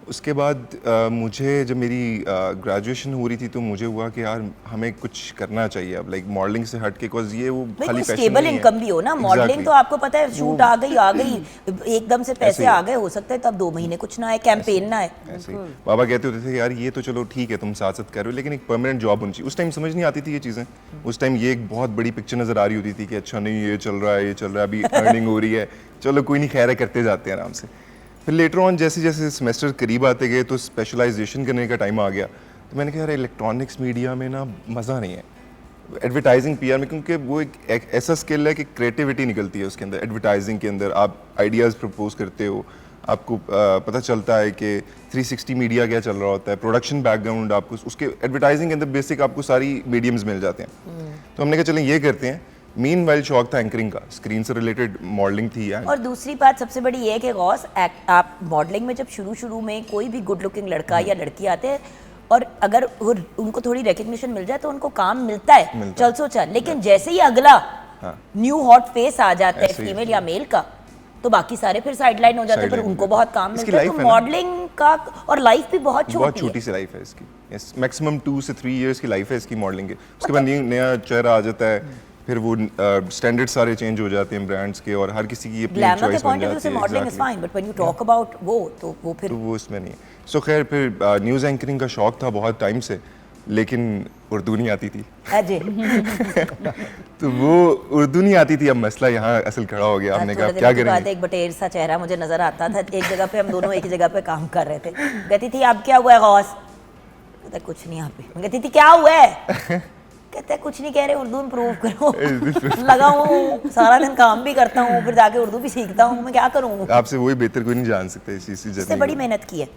उसके बाद मुझे जब मेरी ग्रेजुएशन हो रही थी तो मुझे हुआ कि यार हमें कुछ करना चाहिए अब, लाइक मॉडलिंग से हट के, बिकॉज ये वो भाई खाली कोई पैशन स्टेबल नहीं है। इनकम भी हो ना। Modelling Exactly. तो आपको पता है, शूट आ गई एकदम से पैसे ऐसे ही। आ गए, हो सकता है तब 2 महीने कुछ ना आए, कैंपेन ना आए। ऐसे ही बाबा कहते होते थे यार ये तो चलो ठीक है तुम साथ साथ कर रहे हो, लेकिन एक परमानेंट जॉब होनी चाहिए। उस टाइम समझ नहीं आती थी ये चीज़ें। उस टाइम ये एक बहुत बड़ी पिक्चर नज़र आ रही होती थी कि अच्छा नहीं ये चल रहा है, ये चल रहा है, अभी अर्निंग हो रही है, चलो कोई नहीं, खैर है, करते जाते हैं आराम से। फिर लेटर ऑन जैसे जैसे सेमेस्टर करीब आते गए तो स्पेशलाइजेशन करने का टाइम आ गया। तो मैंने कहा यार इलेक्ट्रॉनिक्स मीडिया में ना मज़ा नहीं है, एडवर्टाइजिंग पीआर में, क्योंकि वो एक ऐसा स्किल है कि क्रिएटिविटी निकलती है उसके अंदर। एडवर्टाइजिंग के अंदर आप आइडियाज़ प्रपोज करते हो, आपको पता चलता है कि 360 मीडिया क्या चल रहा होता है, प्रोडक्शन बैकग्राउंड आपको उसके एडवर्टाइजिंग के अंदर बेसिक आपको सारी मीडियम्स मिल जाते हैं। तो हमने कहा चलें ये करते हैं। मीनवाइल शौक था एंकरिंग का, स्क्रीन से रिलेटेड मॉडलिंग थी यार। और दूसरी बात सबसे बड़ी ये है कि गौस, आप मॉडलिंग में जब शुरू में कोई भी गुड लुकिंग लड़का या लड़की आते हैं और अगर उनको थोड़ी रिकग्निशन मिल जाए तो उनको काम मिलता है, चल सो चल। लेकिन जैसे ही अगला न्यू हॉट फेस आ जाता है फीमेल या मेल का, तो बाकी सारे फिर साइडलाइन हो जाते हैं, फिर उनको बहुत काम मिलता है। तो मॉडलिंग का और लाइफ भी बहुत छोटी सी लाइफ है इसकी, मैक्सिमम 2 से 3 इयर्स की लाइफ है इसकी मॉडलिंग की। उसके बाद नया चेहरा आ जाता है, फिर वो स्टैंडर्ड सारे चेंज हो जाते हैं ब्रांड्स के, और हर किसी की अपनी चॉइस बन जाती है। Modelling is fine, but when you talk about वो फिर तो वो इसमें नहीं है। सो खैर फिर न्यूज़ एंकरिंग का शौक था बहुत टाइम से, लेकिन उर्दू नहीं आती थी। अजय तो वो उर्दू नहीं आती थी, अब मसला यहाँ असल खड़ा हो गया। हमने कहा क्या करेंगे। एक बटेर सा चेहरा मुझे नजर आता था, एक जगह पे हम दोनों एक ही जगह पे काम कर रहे थे। कहती थी अब क्या हुआ है गौस? कहता कुछ नहीं यहाँ पे। मैं कहती थी क्या हुआ है? कहते कुछ नहीं, कह रहे उर्दू इम्प्रूव करो। लगा हूँ सारा दिन काम भी करता हूँ, फिर जाके उर्दू भी सीखता हूँ, मैं क्या करूँ? आपसे वही बेहतर कोई नहीं जान सकता इस चीज़ इसने बड़ी मेहनत की है,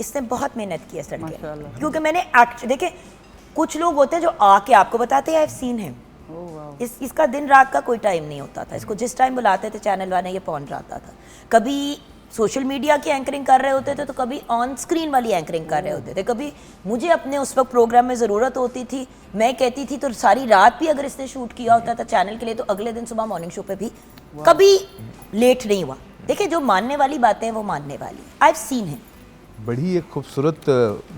इसने बहुत मेहनत की है इस लड़के ने। क्योंकि मैंने देखे कुछ लोग होते हैं जो आके आपको बताते हैं आई हैव सीन हिम, इसका दिन रात का कोई टाइम नहीं होता था। इसको जिस टाइम बुलाते थे चैनल वाले ये पहुंच जाता था। कभी सोशल मीडिया की एंकरिंग कर रहे होते थे तो कभी ऑन स्क्रीन वाली एंकरिंग कर रहे होते थे। कभी मुझे अपने उस वक्त प्रोग्राम में ज़रूरत होती थी, मैं कहती थी तो सारी रात भी अगर इसने शूट किया होता था चैनल के लिए तो अगले दिन सुबह मॉर्निंग शो पे भी कभी लेट नहीं हुआ। देखिए जो मानने वाली बातें हैं वो मानने वाली। I have seen him. बड़ी एक खूबसूरत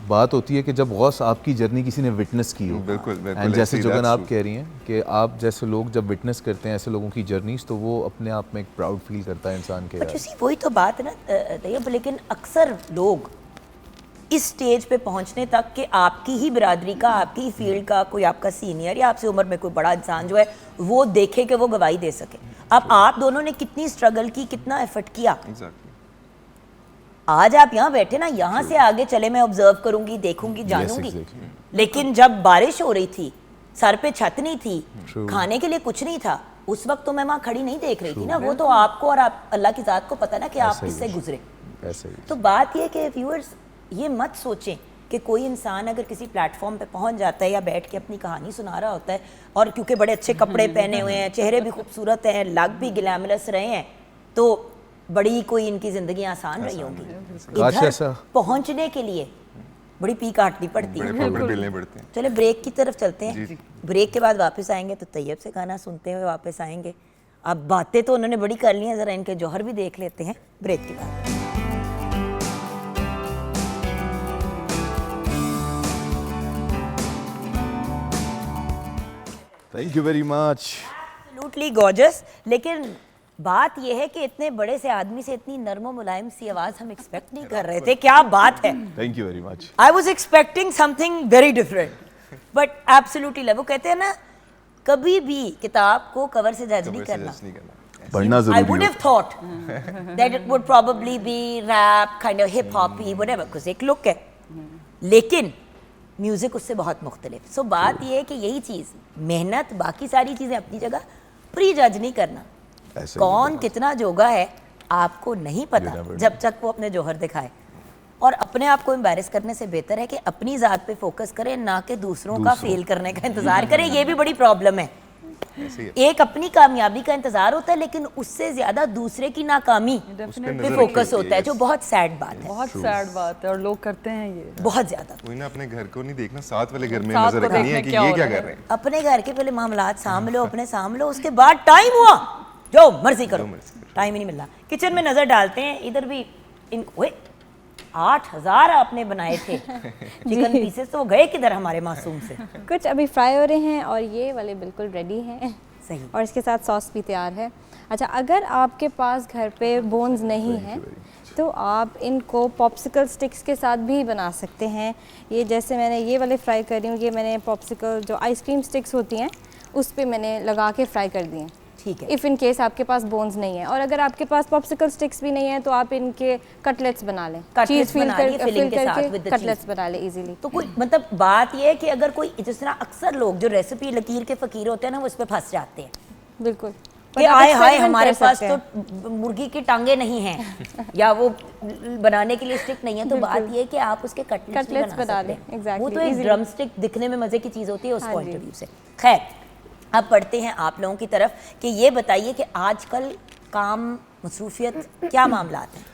बात होती है कि जब गौस आपकी जर्नी किसी ने विटनेस की हो। बिल्कुल बिल्कुल। एंड जैसे जोगन आप कह रही हैं कि आप जैसे लोग जब विटनेस करते हैं ऐसे लोगों की जर्नीज, तो वो अपने आप में एक प्राउड फील करता है इंसान के। वही तो बात है ना तैयब। लेकिन अक्सर लोग इस स्टेज पे पहुंचने तक कि आपकी ही बिरादरी का, आपकी ही फील्ड का कोई आपका सीनियर या आपसे उम्र में कोई बड़ा इंसान जो है वो देखे कि वो गवाही दे सके। अब आप दोनों ने कितनी स्ट्रगल की, कितना एफर्ट किया। आज आप यहाँ बैठे ना, यहाँ से आगे चले मैं ऑब्जर्व करूंगी, देखूंगी, जानूंगी। लेकिन जब बारिश हो रही थी, सर पे छत नहीं थी, खाने के लिए कुछ नहीं था, उस वक्त तो मैं वहाँ खड़ी नहीं देख रही थी ना। वो तो आपको और आप अल्लाह की जात को पता ना कि आप किससे गुजरे। तो बात ये कि व्यूअर्स ये मत सोचें कि कोई इंसान अगर किसी प्लेटफॉर्म पे पहुंच जाता है या बैठ के अपनी कहानी सुना रहा होता है, और क्योंकि बड़े अच्छे कपड़े पहने हुए हैं, चेहरे भी खूबसूरत हैं, लग भी ग्लैमरस रहे हैं, तो बड़ी कोई इनकी ज़िंदगी आसान रही होगी। काश इधर ऐसा। पहुंचने के लिए बड़ी पी काटनी पड़ती बड़े है। पापड़ बेलने पड़ते हैं। चले ब्रेक की तरफ चलते हैं। ब्रेक के बाद वापस आएंगे तो तैयब से गाना सुनते हुए वापस आएंगे। अब बातें तो उन्होंने बड़ी कर ली हैं, ज़रा इनके जौहर भी देख लेते हैं ब्रेक के बाद। Thank you very much. Absolutely gorgeous. लेकिन बात यह है कि इतने बड़े से आदमी से इतनी नर्म और मुलायम सी आवाज़ हम एक्सपेक्ट नहीं कर रहे थे। क्या बात है। Thank you very much. I was expecting something very different, but absolutely love. वो कहते हैं ना, कभी भी किताब को कवर से जज नहीं करना। पढ़ना I जरूरी would है। have thought that it would probably be rap, kind of hip hoppy, whatever, because एक लुक है, लेकिन म्यूजिक उससे बहुत मुख्तलिफ। सो बात ये है कि यही चीज़, मेहनत, बाकी सारी चीज़ें अपनी जगह, प्री जज नहीं करना। ऐसे ही कौन कितना जोगा है आपको नहीं पता You never know. जब तक वो अपने जौहर दिखाए। और अपने आप को एम्बैरेस करने से बेहतर है कि अपनी ज़ात पे फोकस करें, ना कि दूसरों का फेल करने का इंतज़ार करें। ये भी बड़ी प्रॉब्लम है। ऐसे ही है। एक अपनी कामयाबी का इंतजार होता है, लेकिन उससे ज्यादा दूसरे की नाकामी पे नजर फोकस रखी होता है, होती जो है, बहुत सैड बात है। बहुत सैड बात है और लोग करते हैं ये। बहुत ज्यादा। वही ना, अपने घर को नहीं देखना, साथ वाले घर में साथ नजर को रखनी है देखना कि क्या ये हो क्या रहा कर है। रहे हैं। अपने घर के पहले मामलात साम लो, अपने साम लो, उसके बाद टाइम हुआ जो मर्जी करो, टाइम ही नहीं मिल रहा। किचन में नजर डालते हैं, इधर भी इन 8,000 आपने बनाए थे चिकन पीसेस, तो वो गए किधर हमारे मासूम से। कुछ अभी फ्राई हो रहे हैं और ये वाले बिल्कुल रेडी हैं। सही। और इसके साथ सॉस भी तैयार है। अच्छा, अगर आपके पास घर पे बोन्स नहीं हैं तो आप इनको पॉप्सिकल स्टिक्स के साथ भी बना सकते हैं। ये जैसे मैंने ये वाले फ्राई कर रही हूँ, ये मैंने पॉप्सिकल जो आइसक्रीम स्टिक्स होती हैं उस पे मैंने लगा के फ्राई कर दिए। ठीक है। इफ़ इन केस आपके पास बोन्स नहीं है, और अगर आपके पास पॉप्सिकल स्टिक्स भी नहीं है तो आप इनके कटलेट्स बना लें। Cutlets चीज़ बना लिए filling के साथ with the कटलेट्स cheese। बना लें इजीली। तो कोई मतलब बात यह है कि अगर कोई, जिस तरह अक्सर लोग जो रेसिपी लकीर के फकीर होते हैं ना, वो इस पे फंस जाते हैं बिल्कुल कि आए हाय हमारे पास तो मुर्गी की टांगे नहीं हैं या वो बनाने के लिए स्टिक नहीं है। तो बात ये है कि आप उसके कटलेट्स Cutlets बना बना सकते लें, हैं। exactly, वो तो एक easily। ड्रम स्टिक दिखने में मज़े की चीज़ होती है उस हाँ पॉइंट जी। ऑफ व्यू से। खैर, अब पढ़ते हैं आप लोगों की तरफ कि ये बताइए कि आजकल काम, मसरूफियत, क्या मामलात हैं।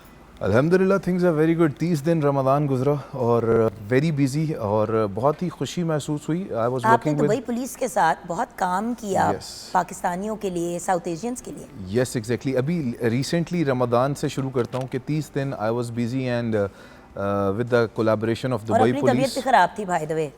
अल्हम्दुलिल्लाह थिंग्स आर वेरी गुड। 30 दिन रमज़ान गुजरा और वेरी बिजी और बहुत ही खुशी महसूस हुई। आई वाज आपने वर्किंग दुबई विद पुलिस के साथ बहुत काम किया Yes. पाकिस्तानियों के लिए, साउथ एशियंस के लिए। Yes exactly. अभी रिसेंटली रमज़ान से शुरू करता हूँ कि 30 दिन I was busy and with the collaboration of और दुबई अपनी तबीयत पुलिस। भी खराब थी भाई द वे।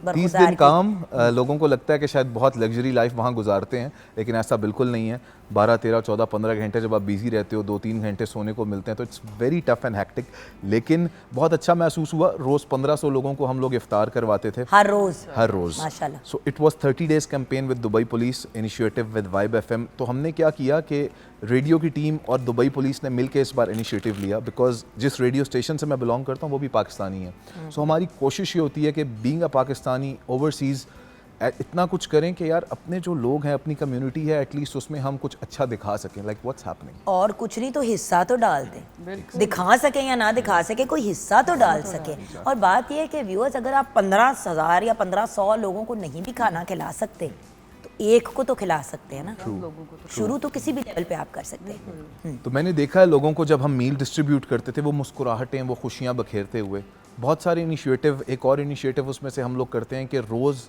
30 दिन काम, लोगों को लगता है कि शायद बहुत लग्जरी लाइफ वहाँ गुजारते हैं, लेकिन ऐसा बिल्कुल नहीं है। 12, 13, 14, 15 घंटे जब आप बिजी रहते हो, 2-3 घंटे सोने को मिलते हैं, तो it's very tough and hectic. लेकिन बहुत अच्छा महसूस हुआ। रोज़ 1500 लोगों को हम लोग इफ्तार करवाते थे हर रोज। हर रोज़। माशाल्लाह। So it was 30 days campaign with Dubai police initiative with vibe FM. तो हमने क्या किया कि रेडियो की टीम और दुबई पुलिस ने मिलकर इस बार इनिशिएटिव लिया, बिकॉज जिस रेडियो स्टेशन से मैं बिलोंग करता हूँ वो भी पाकिस्तानी है। सो हमारी कोशिश ये होती है कि बीइंग अ पाकिस्तानी ओवरसीज़ इतना कुछ करें कि यार अपने जो लोग हैं, अपनी कम्युनिटी है, एटलीस्ट उसमें हम कुछ अच्छा दिखा सकें, लाइक व्हाट्स हैपनिंग। और कुछ नहीं तो हिस्सा तो डाल दें, दिखा सके या ना दिखा सके, कोई हिस्सा तो डाल सके। और बात यह है कि व्यूअर्स, अगर आप 15,000 या 1500 लोगों को नहीं भी खाना खिला सकते तो एक को तो खिला सकते हैं ना। शुरू तो किसी भी लेवल पे आप कर सकते हैं। तो मैंने देखा है लोगों को जब हम मील डिस्ट्रीब्यूट करते थे, वो मुस्कुराहटें, वो खुशियाँ बखेरते हुए। बहुत सारे इनिशिएटिव, एक और इनिशिएटिव उसमें से हम लोग करते हैं कि रोज़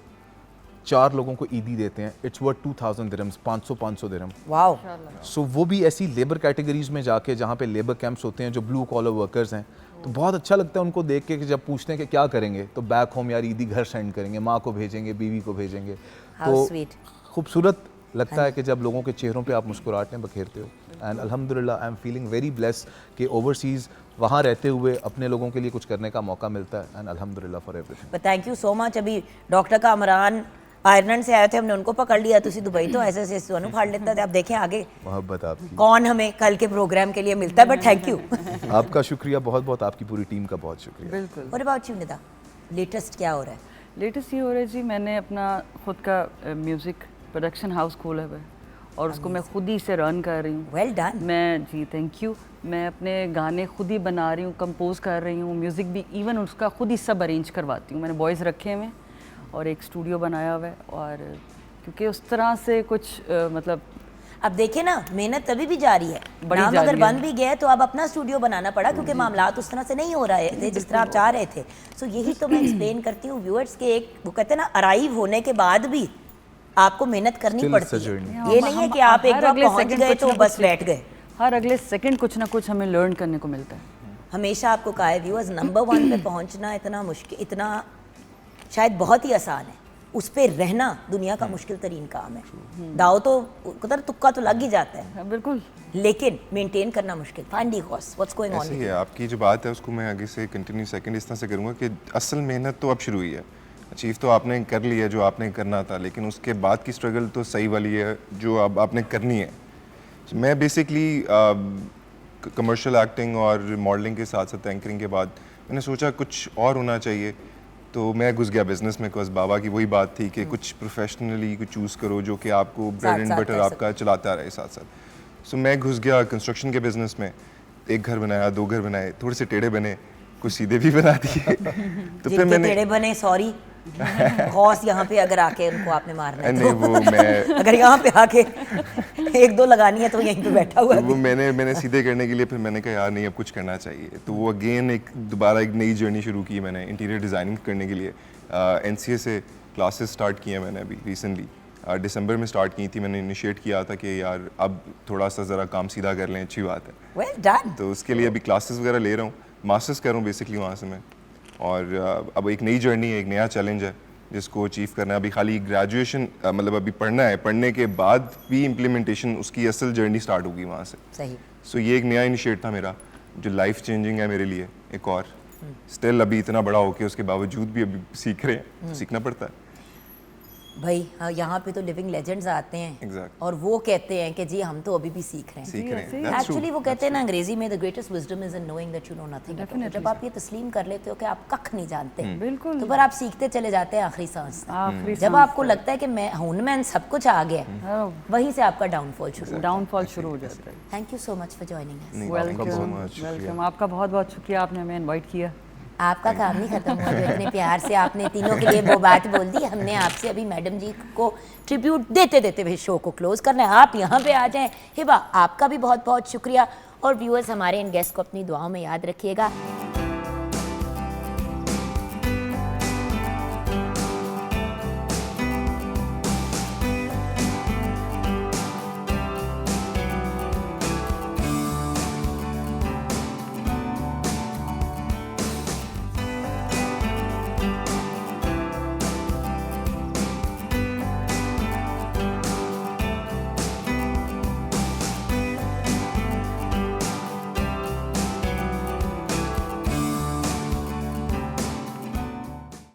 4 लोगों को ईदी देते हैं। It's worth 2000 dirhams, 500 dirham. Wow. So वो भी ऐसी लेबर कैटेगरीज में जाके, जहाँ पे लेबर कैंप्स होते हैं, जो ब्लू कॉलर वर्कर्स हैं, तो बहुत अच्छा लगता है उनको देख के कि जब पूछते हैं कि क्या करेंगे, तो बैक होम यार ईदी घर सेंड करेंगे, माँ को भेजेंगे, बीवी को भेजेंगे। How तो sweet. खूबसूरत लगता है कि जब लोगों के चेहरों पे आप मुस्कुराहटें बखेरते हो। एंड अल्हम्दुलिल्लाह I am feeling very blessed कि ओवरसीज़ वहाँ रहते हुए अपने लोगों के लिए कुछ करने का मौका मिलता है। एंड अल्हम्दुलिल्लाह for everything. But thank you so much. अभी डॉक्टर का अमरान आयरलैंड से आए थे, हमने उनको पकड़ लिया। तुसी दुबई तो ऐसे ऐसे सोनू फाड़ लेता थे। आप देखें आगे मोहब्बत आपकी। कौन हमें कल के प्रोग्राम के लिए मिलता है। But thank you. आपका शुक्रिया बहुत बहुत, आपकी पूरी टीम का बहुत शुक्रिया। बिल्कुल। What about you Nida, latest क्या हो रहा है? लेटेस्ट ये हो रहा है जी, मैंने अपना खुद का म्यूज़िक प्रोडक्शन हाउस खोला हुआ है और उसको मैं खुद ही से रन कर रही हूँ। Well done. मैं जी थैंक यू। मैं अपने गाने खुद ही बना रही हूँ, कंपोज कर रही हूँ, म्यूज़िक भी इवन उसका खुद ही सब अरेंज करवाती हूँ। मैंने बॉयज़ रखे हुए हैं और एक स्टूडियो बनाया हुआ है, और क्योंकि उस तरह से कुछ मतलब अब देखे ना, मेहनत तभी भी जारी है। बड़ी नाम जारी अगर है। बंद भी गया है तो अब अपना स्टूडियो बनाना पड़ा, क्योंकि मामलात उस तरह से नहीं हो रहे थे जिस तरह आप चाह रहे थे। सो यही तो मैं एक्सप्लेन करती हूँ व्यूअर्स के, एक वो कहते हैं ना, अराइव होने के बाद भी आपको मेहनत करनी Still पड़ती it's a है। journey. ये नहीं है कि आप एक हर बार अगले पहुंच second गए कुछ तो ना बस कुछ बैठ गए। हर अगले सेकंड कुछ ना कुछ हमें लर्न करने को मिलता है। हमेशा आपको कहा है व्यूअर्स, नंबर 1 पे पहुंचना इतना मुश्किल, इतना शायद बहुत ही आसान है, उस पे रहना दुनिया का मुश्किल तरीन काम है। दाव तो उधर तुक्का तो लग ही जाता है, हाँ, बिल्कुल। लेकिन मेंटेन करना मुश्किल। फाइंड कॉस्ट, व्हाट्स गोइंग ऐसे ही ऑन। है, आपकी जो बात है उसको मैं आगे से कंटिन्यू सेकंड इस तरह से करूँगा कि असल मेहनत तो अब शुरू हुई है। अचीव तो आपने कर लिया जो आपने करना था, लेकिन उसके बाद की स्ट्रगल तो सही वाली है जो अब आपने करनी है। So, मैं बेसिकली कमर्शियल एक्टिंग और मॉडलिंग के साथ साथ एंकरिंग के बाद मैंने सोचा कुछ और होना चाहिए, तो मैं घुस गया बिजनेस में। बिकॉज बाबा की वही बात थी कि कुछ प्रोफेशनली कुछ चूज़ करो जो कि आपको ब्रेड एंड साथ बटर कर आपका चलाता रहे साथ साथ। सो मैं घुस गया कंस्ट्रक्शन के बिजनेस में। एक घर बनाया, 2 घर बनाए, थोड़े से टेढ़े बने, कुछ सीधे भी बना दिए। तो फिर जिनके मैंने टेढ़े बने, सॉरी हॉर्स यहाँ पे अगर आके उनको आपने मारना है नहीं, तो वो मैं अगर यहाँ पे आके 1-2 लगानी है तो यहीं पे बैठा हुआ है वो अभी। मैंने सीधे करने के लिए फिर मैंने कहा यार नहीं, अब कुछ करना चाहिए। तो वो अगेन दोबारा एक नई जर्नी शुरू की मैंने इंटीरियर डिज़ाइनिंग करने के लिए। NCA से क्लासेस स्टार्ट किए मैंने अभी रिसेंटली, दिसंबर में स्टार्ट की थी। मैंने इनिशिएट किया था कि यार अब थोड़ा सा ज़रा काम सीधा कर लें, अच्छी बात है। Well done. तो उसके लिए अभी क्लासेस वगैरह ले रहा हूँ, मास्टर्स कर रहा हूँ बेसिकली वहाँ से मैं। और अब एक नई जर्नी है, एक नया चैलेंज है जिसको अचीव करना है। अभी खाली ग्रेजुएशन मतलब अभी पढ़ना है, पढ़ने के बाद भी इम्प्लीमेंटेशन, उसकी असल जर्नी स्टार्ट होगी वहाँ से। सही। सो ये एक नया इनिशिएट था मेरा जो लाइफ चेंजिंग है मेरे लिए। एक और स्टिल अभी इतना बड़ा होके उसके बावजूद भी अभी सीख रहे हैं, सीखना पड़ता है। भाई हाँ, यहाँ पे तो लिविंग लेजेंड्स आते हैं Exactly. और वो कहते हैं कि जी हम तो अभी भी सीख रहे हैं। सीख रहे हैं। That's true. एक्चुअली वो कहते हैं ना अंग्रेजी में, the greatest wisdom is in knowing that you know nothing. जब आप ये तस्लीम कर लेते हो कि आप कख नहीं जानते, बिल्कुल। तो फिर आप सीखते चले जाते हैं आखिरी सांस तक। आखिरी जब आपको लगता है कि मैं हूं, मैं सब कुछ आ गया है, वहीं से आपका डाउनफॉल शुरू होता डाउनफॉल शुरू हो जाता है। है। Thank you so much for joining us. नहीं, आपका बहुत वेलकम बहुत शुक्रिया। वेलकम, आपका बहुत बहुत शुक्रिया, आपने हमें इनवाइट किया। आपका काम नहीं खत्म हुआ जो इतने प्यार से आपने तीनों के लिए वो बात बोल दी। हमने आपसे अभी मैडम जी को ट्रिब्यूट देते देते हुए शो को क्लोज करना है। आप यहाँ पे आ जाएं। हिबा, आपका भी बहुत बहुत शुक्रिया, और व्यूअर्स हमारे इन गेस्ट को अपनी दुआओं में याद रखिएगा।